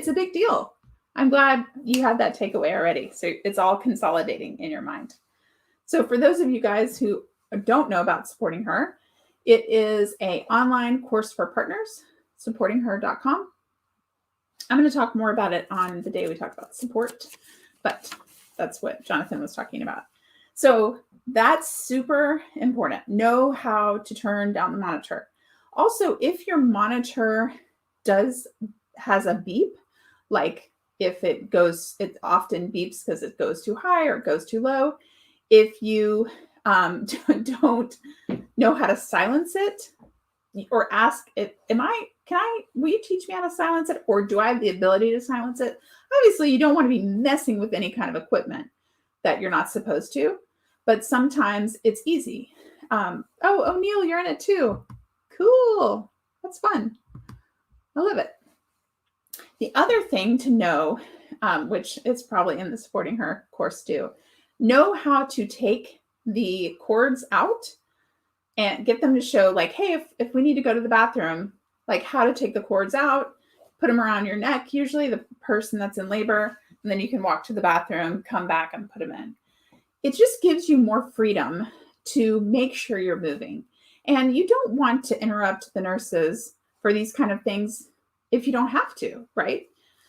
a big deal. I'm glad you had that takeaway already. So it's all consolidating in your mind. So for those of you guys who don't know about Supporting Her, it is an online course for partners, supportingher.com. I'm going to talk more about it on the day we talk about support, but that's what Jonathan was talking about. So that's super important. Know how to turn down the monitor. Also, if your monitor has a beep, like if it often beeps because it goes too high or it goes too low. If you don't know how to silence it, or ask it, will you teach me how to silence it? Or do I have the ability to silence it? Obviously, you don't want to be messing with any kind of equipment that you're not supposed to, but sometimes it's easy. Oh, O'Neill, you're in it too. Cool. That's fun. I love it. The other thing to know, which is probably in the Supporting Her course too, know how to take the cords out and get them to show like, hey, if we need to go to the bathroom, like how to take the cords out, put them around your neck, usually the person that's in labor, and then you can walk to the bathroom, come back and put them in. It just gives you more freedom to make sure you're moving. And you don't want to interrupt the nurses for these kind of things if you don't have to, right?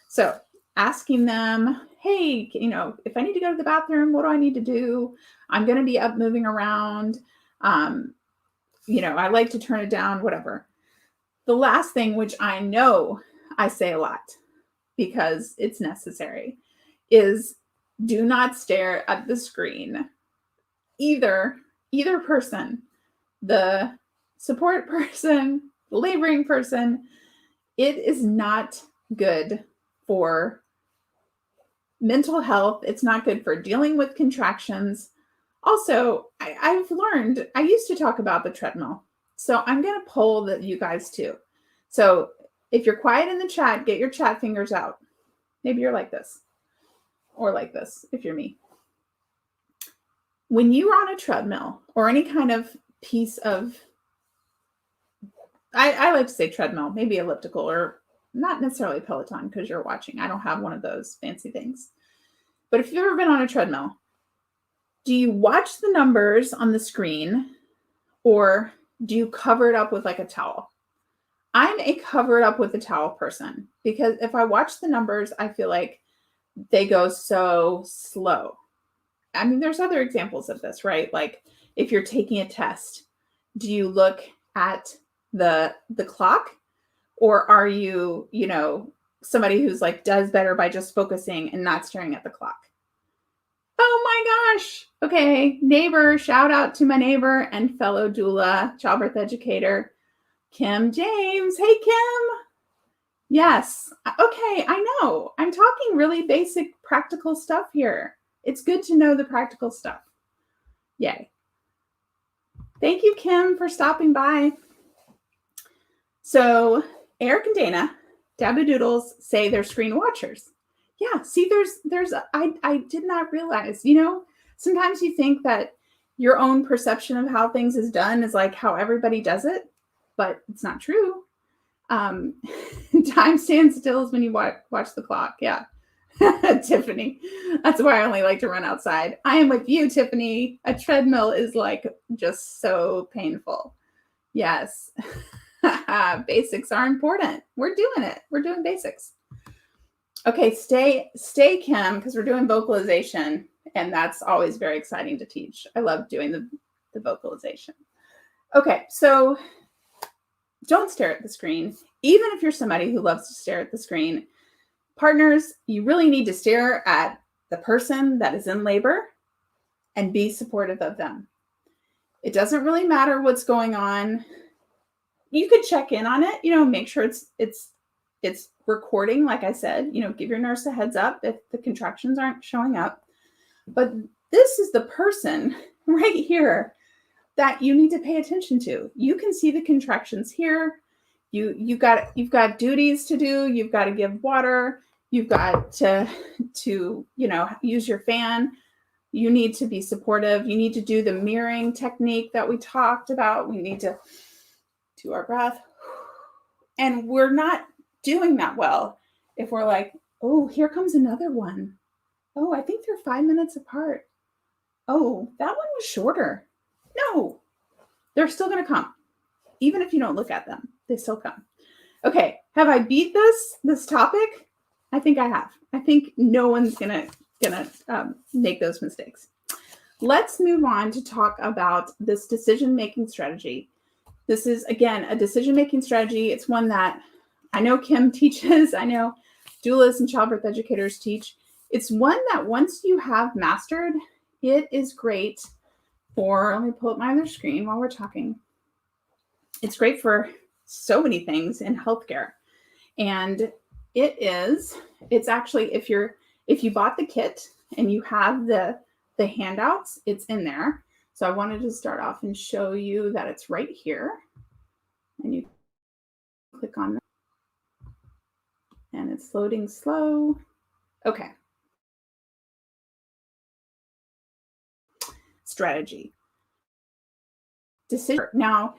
So asking them, hey, if I need to go to the bathroom, what do I need to do? I'm going to be up moving around. I like to turn it down, whatever. The last thing, which I know I say a lot because it's necessary, is do not stare at the screen. Either person, the support person, the laboring person, it is not good for mental health. It's not good for dealing with contractions. Also, I've learned, I used to talk about the treadmill. So I'm going to poll you guys too. So if you're quiet in the chat, get your chat fingers out. Maybe you're like this or like this if you're me. When you're on a treadmill or any kind of piece of, I like to say treadmill, maybe elliptical or not necessarily Peloton because you're watching. I don't have one of those fancy things. But if you've ever been on a treadmill, do you watch the numbers on the screen or do you cover it up with like a towel? I'm a cover it up with a towel person because if I watch the numbers, I feel like they go so slow. I mean, there's other examples of this, right? Like if you're taking a test, do you look at the clock or are you, somebody who's like does better by just focusing and not staring at the clock? Oh my gosh. Okay. Neighbor, shout out to my neighbor and fellow doula, childbirth educator, Kim James. Hey, Kim. Yes. Okay. I know. I'm talking really basic, practical stuff here. It's good to know the practical stuff. Yay. Thank you, Kim, for stopping by. So Eric and Dana, Dabu Doodles, say they're screen watchers. Yeah, see, I did not realize, sometimes you think that your own perception of how things is done is like how everybody does it, but it's not true. Time stands still is when you watch the clock. Yeah. Tiffany. That's why I only like to run outside. I am with you, Tiffany. A treadmill is like just so painful. Yes. Basics are important. We're doing it. We're doing basics. Okay, stay, Kim, because we're doing vocalization, and that's always very exciting to teach. I love doing the vocalization. Okay, so don't stare at the screen. Even if you're somebody who loves to stare at the screen, partners, you really need to stare at the person that is in labor and be supportive of them. It doesn't really matter what's going on. You could check in on it, make sure it's it's recording, like I said, give your nurse a heads up if the contractions aren't showing up. But this is the person right here that you need to pay attention to. You can see the contractions here. You've got duties to do. You've got to give water. You've got to use your fan. You need to be supportive. You need to do the mirroring technique that we talked about. We need to do our breath. And we're not doing that well if we're like, oh, here comes another one. Oh, I think they're 5 minutes apart. Oh, that one was shorter. No, they're still going to come. Even if you don't look at them, they still come. Okay, have I beat this topic? I think I have. I think no one's gonna make those mistakes. Let's move on to talk about this decision-making strategy. This is, again, a decision-making strategy. It's one that I know Kim teaches. I know doulas and childbirth educators teach. It's one that once you have mastered, it is great for, let me pull up my other screen while we're talking. It's great for so many things in healthcare. And it's actually, if you bought the kit and you have the handouts, it's in there. So I wanted to start off and show you that it's right here. And you click on that. And it's loading slow. Okay. Strategy. Decision. Now,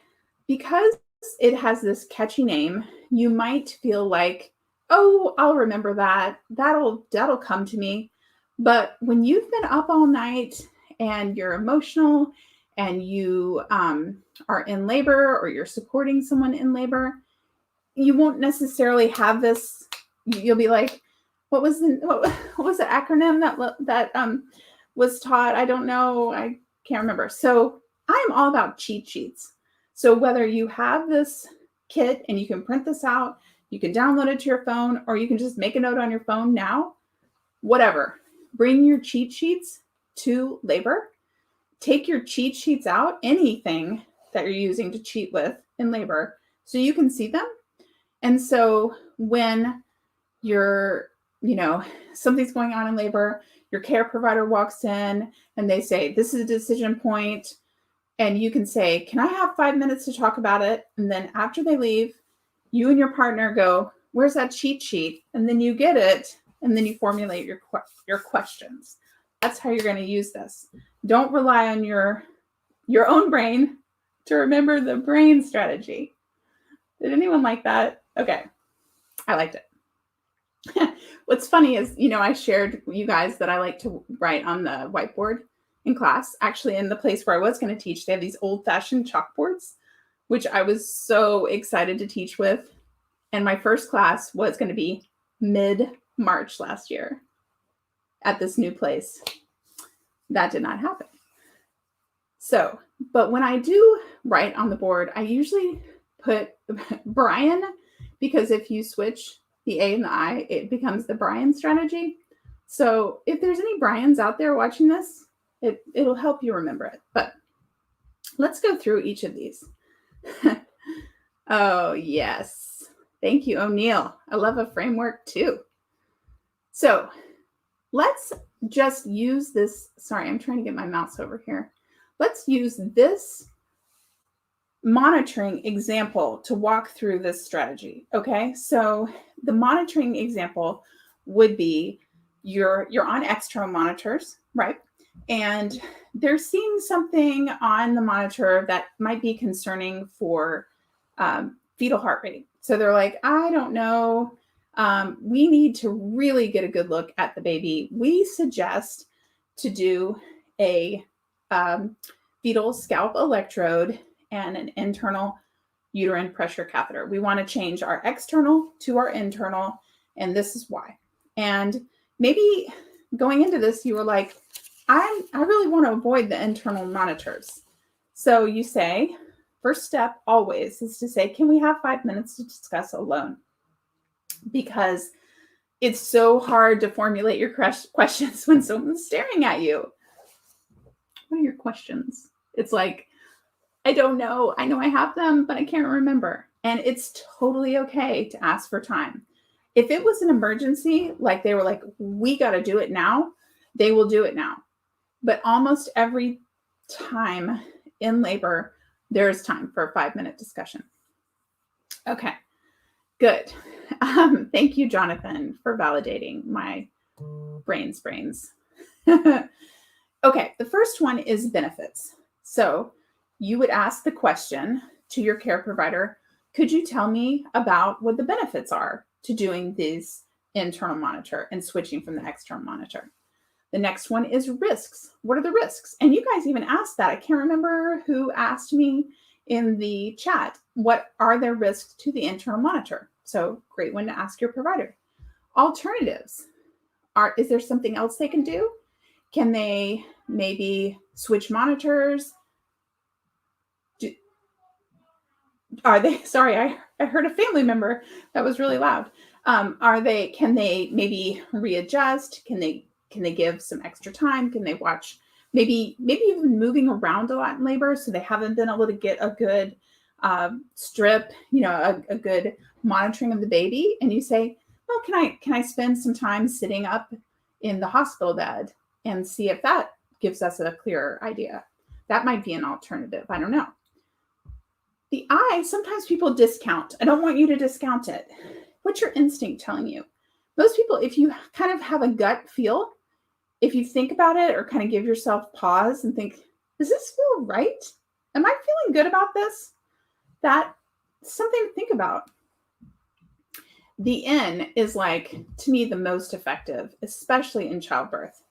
because it has this catchy name, you might feel like, oh, I'll remember that. That'll come to me. But when you've been up all night and you're emotional and you are in labor or you're supporting someone in labor, you won't necessarily have this. You'll be like, what was the acronym that was taught? I don't know. I can't remember. So I'm all about cheat sheets. So whether you have this kit and you can print this out, you can download it to your phone, or you can just make a note on your phone now, whatever. Bring your cheat sheets to labor. Take your cheat sheets out, anything that you're using to cheat with in labor, so you can see them. And so when something's going on in labor, your care provider walks in and they say, this is a decision point. And you can say, can I have 5 minutes to talk about it? And then after they leave, you and your partner go, where's that cheat sheet? And then you get it, and then you formulate your questions. That's how you're going to use this. Don't rely on your own brain to remember the brain strategy. Did anyone like that? Okay, I liked it. What's funny is, I shared with you guys that I like to write on the whiteboard in class. Actually, in the place where I was going to teach, they have these old-fashioned chalkboards, which I was so excited to teach with. And my first class was going to be mid-March last year at this new place. That did not happen. So, but when I do write on the board, I usually put Brian, because if you switch the A and the I, it becomes the Brian strategy. So if there's any Brians out there watching this, it'll help you remember it. But let's go through each of these. Oh, yes. Thank you, O'Neill. I love a framework too. So let's just use this. Sorry, I'm trying to get my mouse over here. Let's use this monitoring example to walk through this strategy. Okay, so the monitoring example would be you're on external monitors, right? And they're seeing something on the monitor that might be concerning for fetal heart rate. So they're like, I don't know. We need to really get a good look at the baby. We suggest to do a fetal scalp electrode and an internal uterine pressure catheter. We want to change our external to our internal, and this is why. And maybe going into this, you were like, I really want to avoid the internal monitors. So you say, first step always is to say, can we have 5 minutes to discuss alone? Because it's so hard to formulate your questions when someone's staring at you. What are your questions? It's like, I don't know. I know I have them, but I can't remember. And it's totally okay to ask for time. If it was an emergency, like they were like, we got to do it now, they will do it now. But almost every time in labor, there is time for a 5-minute discussion. Okay, good. Thank you, Jonathan, for validating my brains. Okay, the first one is benefits. So you would ask the question to your care provider, could you tell me about what the benefits are to doing this internal monitor and switching from the external monitor? The next one is risks. What are the risks? And you guys even asked that. I can't remember who asked me in the chat, what are the risks to the internal monitor? So great one to ask your provider. Alternatives. Is there something else they can do? Can they maybe switch monitors? Sorry, I heard a family member that was really loud. Can they maybe readjust? Can they give some extra time? Can they watch, maybe even moving around a lot in labor, so they haven't been able to get a good strip, a good monitoring of the baby? And you say, well, can I spend some time sitting up in the hospital bed and see if that gives us a clearer idea? That might be an alternative. I don't know. The I, sometimes people discount. I don't want you to discount it. What's your instinct telling you? Most people, if you kind of have a gut feel, if you think about it or kind of give yourself pause and think, does this feel right? Am I feeling good about this? That's something to think about. The N is like, to me, the most effective, especially in childbirth.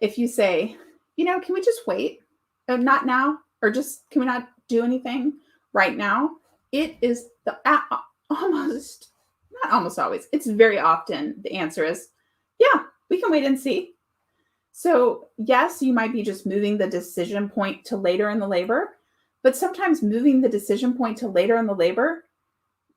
If you say, can we just wait? Not now, or just, can we not do anything right now? It is not almost always. It's very often the answer is, yeah, we can wait and see. So yes, you might be just moving the decision point to later in the labor, but sometimes moving the decision point to later in the labor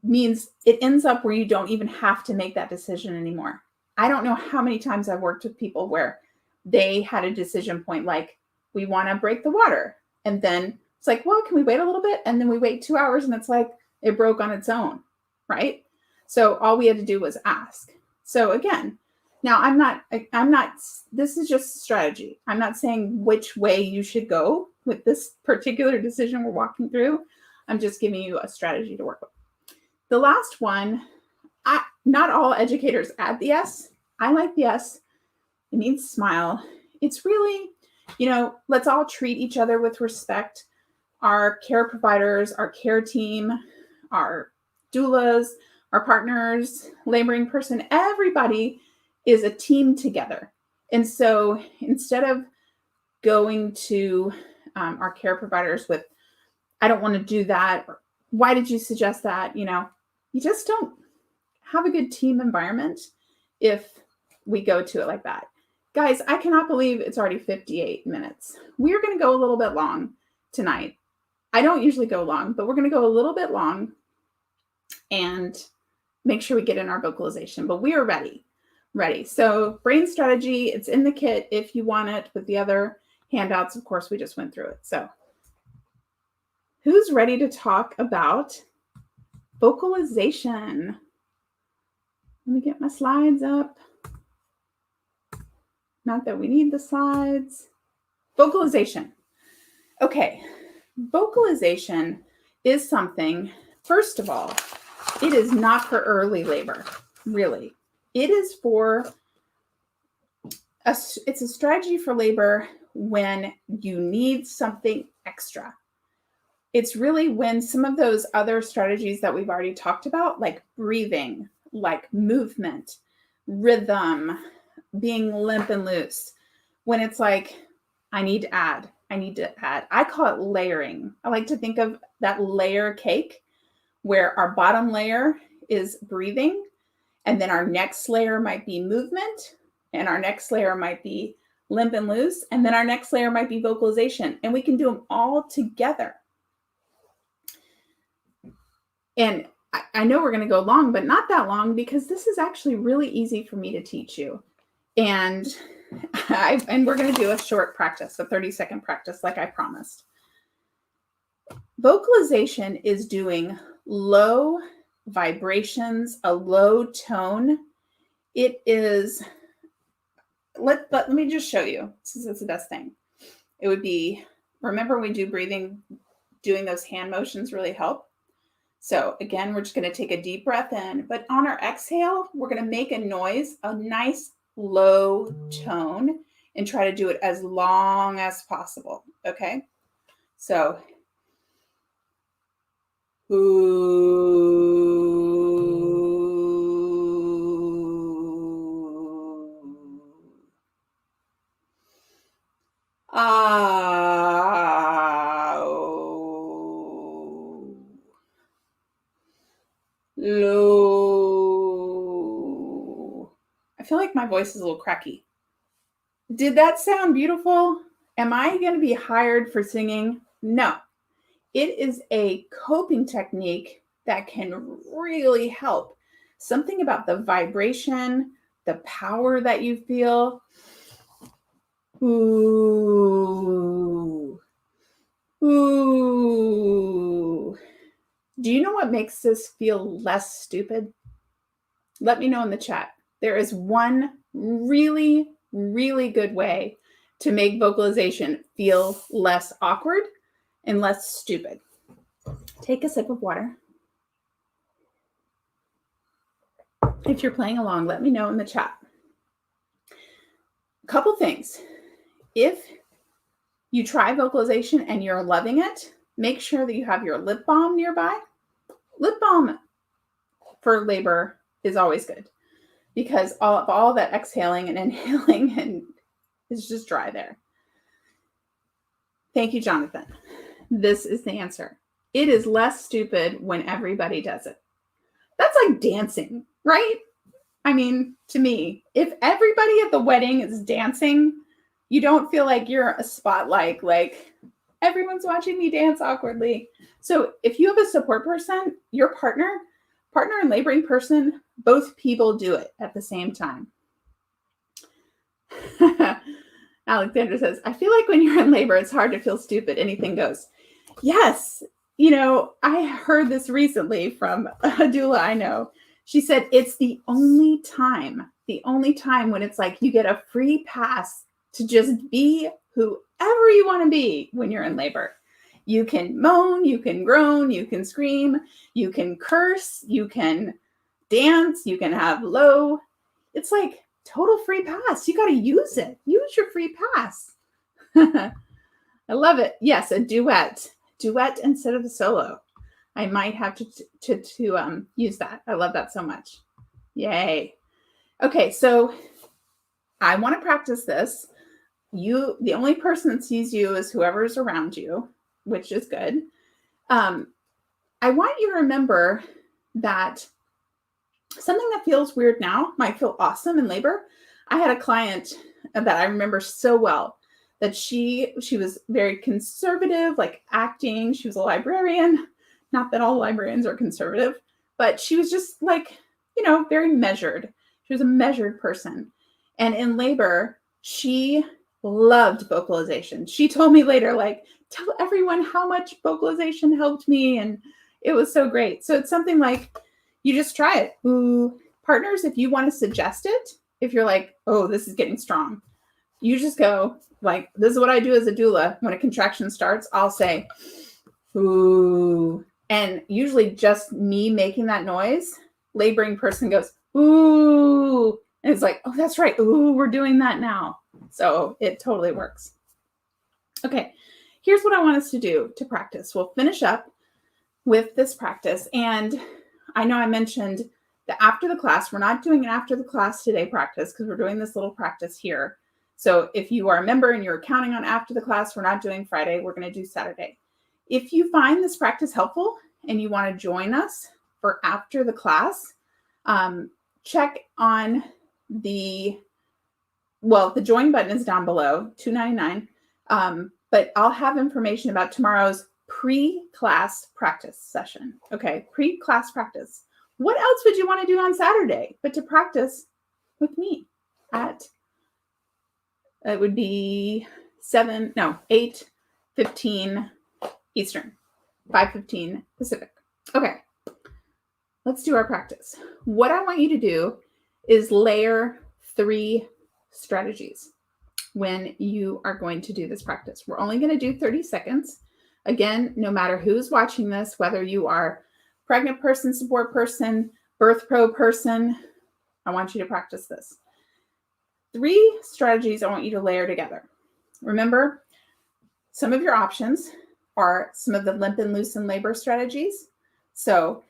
means it ends up where you don't even have to make that decision anymore. I don't know how many times I've worked with people where they had a decision point like, we want to break the water. And then it's like, well, can we wait a little bit? And then we wait 2 hours and it's like, it broke on its own, right? So all we had to do was ask. So again, now I'm not, this is just strategy. I'm not saying which way you should go with this particular decision we're walking through. I'm just giving you a strategy to work with. The last one, not all educators add the S. I like the S. It means smile. It's really, let's all treat each other with respect. Our care providers, our care team, our doulas, our partners, laboring person, everybody is a team together. And so instead of going to our care providers with, I don't want to do that, or why did you suggest that? You just don't have a good team environment if we go to it like that. Guys, I cannot believe it's already 58 minutes. We're going to go a little bit long tonight. I don't usually go long, but we're going to go a little bit long and make sure we get in our vocalization, but we are ready. So brain strategy, it's in the kit if you want it with the other handouts. Of course, we just went through it. So who's ready to talk about vocalization? Let me get my slides up. Not that we need the slides. Vocalization. Okay. Vocalization is something, first of all, it is not for early labor, really. It is it's a strategy for labor when you need something extra. It's really when some of those other strategies that we've already talked about, like breathing, like movement, rhythm, being limp and loose, when it's like, I need to add. I call it layering. I like to think of that layer cake where our bottom layer is breathing, and then our next layer might be movement, and our next layer might be limp and loose, and then our next layer might be vocalization, and we can do them all together. And I know we're going to go long, but not that long, because this is actually really easy for me to teach you. And we're going to do a short practice, a 30-second practice, like I promised. Vocalization is doing low vibrations, a low tone. It is, let me just show you, since it's the best thing. It would be, remember we do breathing, doing those hand motions really help. So again, we're just going to take a deep breath in, but on our exhale, we're going to make a noise, a nice low tone, and try to do it as long as possible. Okay. So, ooh. Low. I feel like my voice is a little cracky. Did that sound beautiful? Am I going to be hired for singing? No. It is a coping technique that can really help. Something about the vibration, the power that you feel. Ooh. Ooh. Do you know what makes this feel less stupid? Let me know in the chat. There is one really, really good way to make vocalization feel less awkward and less stupid. Take a sip of water. If you're playing along, let me know in the chat. A couple things. If you try vocalization and you're loving it, make sure that you have your lip balm nearby. Lip balm for labor is always good because all that exhaling and inhaling and is just dry there. Thank you, Jonathan. This is the answer. It is less stupid when everybody does it. That's like dancing, right? I mean, to me, if everybody at the wedding is dancing, you don't feel like you're a spotlight, like everyone's watching me dance awkwardly. So if you have a support person, your partner and laboring person, both people do it at the same time. Alexander says, I feel like when you're in labor, it's hard to feel stupid. Anything goes. Yes. You know, I heard this recently from a doula I know. She said, it's the only time when it's like you get a free pass to just be whoever you want to be when you're in labor. You can moan, you can groan, you can scream, you can curse, you can dance, you can have low. It's like total free pass. You got to use it. Use your free pass. I love it. Yes, a duet instead of a solo. I might have to use that. I love that so much. Yay. Okay, so I want to practice this. The only person that sees you is whoever's around you, which is good. I want you to remember that something that feels weird now might feel awesome in labor. I had a client that I remember so well that she was very conservative, like acting. She was a librarian. Not that all librarians are conservative, but she was just like, very measured. She was a measured person. And in labor, she loved vocalization. She told me later, like, tell everyone how much vocalization helped me. And it was so great. So it's something like, you just try it. Ooh. Partners, if you want to suggest it, if you're like, oh, this is getting strong, you just go like, this is what I do as a doula. When a contraction starts, I'll say, ooh. And usually just me making that noise, laboring person goes, ooh. And it's like, oh, that's right. Ooh, we're doing that now. So it totally works. Okay, here's what I want us to do to practice. We'll finish up with this practice. And I know I mentioned that after the class, we're not doing an after the class today practice because we're doing this little practice here. So if you are a member and you're counting on after the class, we're not doing Friday. We're going to do Saturday. If you find this practice helpful and you want to join us for after the class, check on the join button is down below, $2.99. But I'll have information about tomorrow's pre-class practice session. Okay, pre-class practice. What else would you want to do on Saturday but to practice with me at, it would be 8:15 Eastern, 5:15 Pacific. Okay. let's do our practice. What I want you to do is layer 3 strategies when you are going to do this practice. We're only going to do 30 seconds. Again, no matter who's watching this, whether you are pregnant person, support person, birth pro person, I want you to practice this. 3 strategies I want you to layer together. Remember, some of your options are some of the limp and loosen labor strategies. So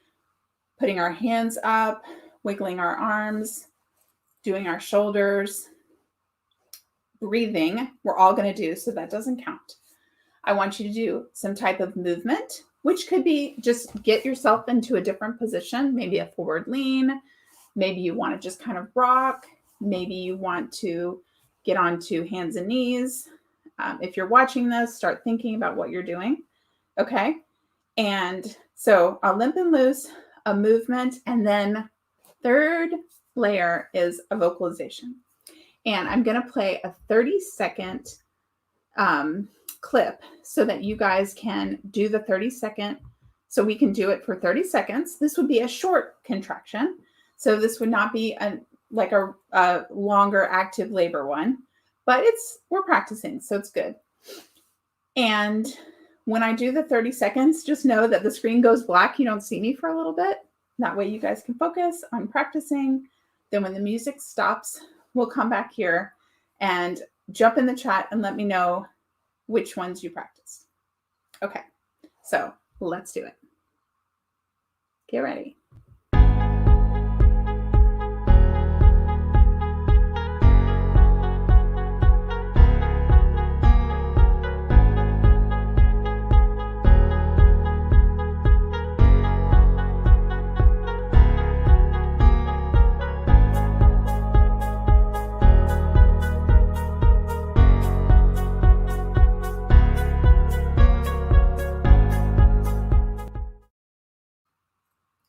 putting our hands up, wiggling our arms, doing our shoulders, breathing, we're all going to do, so that doesn't count. I want you to do some type of movement, which could be just get yourself into a different position, maybe a forward lean, maybe you want to just kind of rock, maybe you want to get onto hands and knees. If you're watching this, start thinking about what you're doing, okay? And so a limp and loose, a movement, and then third layer is a vocalization. And I'm going to play a 30-second clip so that you guys can do the 30-second. So we can do it for 30 seconds. This would be a short contraction. So this would not be like a longer active labor one, but we're practicing, so it's good. And when I do the 30 seconds, just know that the screen goes black. You don't see me for a little bit. That way you guys can focus on practicing. Then when the music stops, we'll come back here and jump in the chat and let me know which ones you practiced. Okay, so let's do it. Get ready.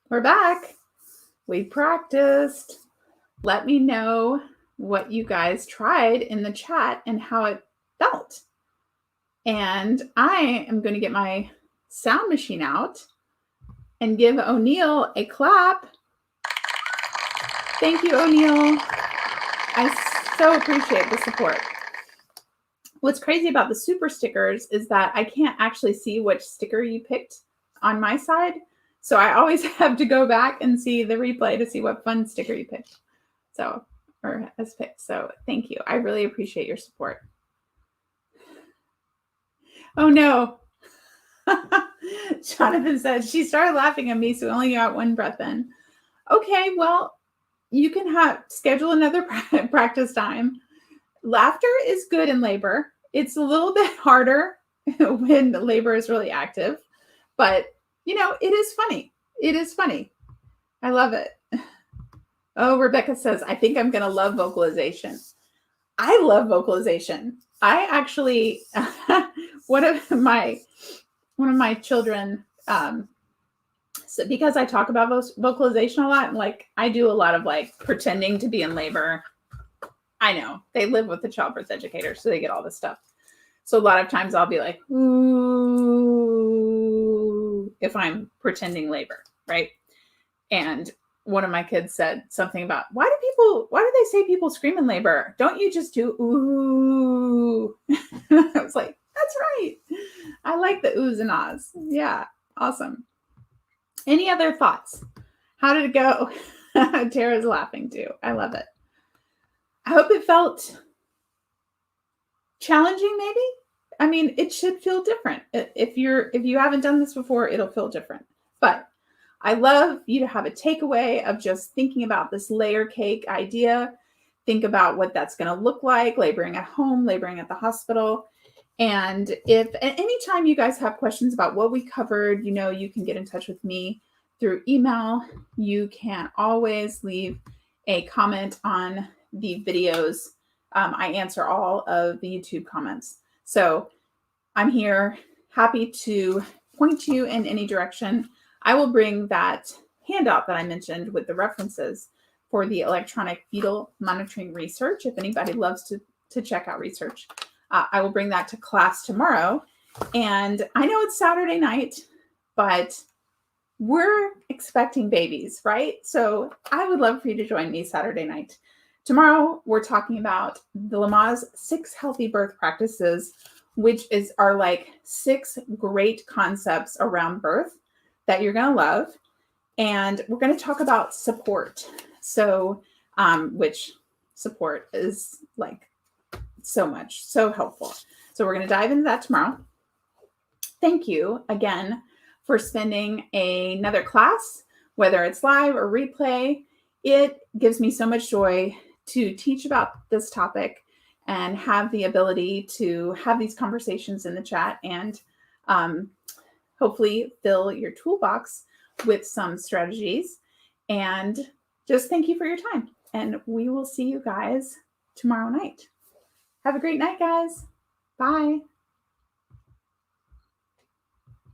We're back. We practiced. Let me know what you guys tried in the chat and how it felt. And I am going to get my sound machine out and give O'Neill a clap. Thank you, O'Neill. I so appreciate the support. What's crazy about the super stickers is that I can't actually see which sticker you picked on my side. So I always have to go back and see the replay to see what fun sticker you picked. So, or has picked. So thank you. I really appreciate your support. Oh no. Jonathan said she started laughing at me, so we only got one breath in. Okay, well, you can schedule another practice time. Laughter is good in labor. It's a little bit harder when the labor is really active, but you know, it is funny. It is funny. I love it. Oh, Rebecca says, I think I'm going to love vocalization. I love vocalization. I actually, one of my children, so because I talk about vocalization a lot, like I do a lot of like pretending to be in labor. I know they live with the childbirth educator, so they get all this stuff. So a lot of times I'll be like, ooh, if I'm pretending labor, right? And one of my kids said something about, why do they say people scream in labor? Don't you just do ooh? I was like, that's right. I like the oohs and ahs. Yeah, awesome. Any other thoughts? How did it go? Tara's laughing too. I love it. I hope it felt challenging, maybe. I mean, it should feel different. If you haven't done this before, it'll feel different. But I love you to have a takeaway of just thinking about this layer cake idea. Think about what that's going to look like, laboring at home, laboring at the hospital. And if at any time you guys have questions about what we covered, you know, you can get in touch with me through email. You can always leave a comment on the videos. I answer all of the YouTube comments. So I'm here, happy to point you in any direction. I will bring that handout that I mentioned with the references for the electronic fetal monitoring research. If anybody loves to check out research, I will bring that to class tomorrow. And I know it's Saturday night, but we're expecting babies, right? So I would love for you to join me Saturday night. Tomorrow, we're talking about the Lamaze 6 healthy birth practices, which are like 6 great concepts around birth that you're going to love. And we're going to talk about support. So, which support is like so helpful. So we're going to dive into that tomorrow. Thank you again for spending another class, whether it's live or replay. It gives me so much joy to teach about this topic and have the ability to have these conversations in the chat and hopefully fill your toolbox with some strategies. And just thank you for your time. And we will see you guys tomorrow night. Have a great night, guys. Bye.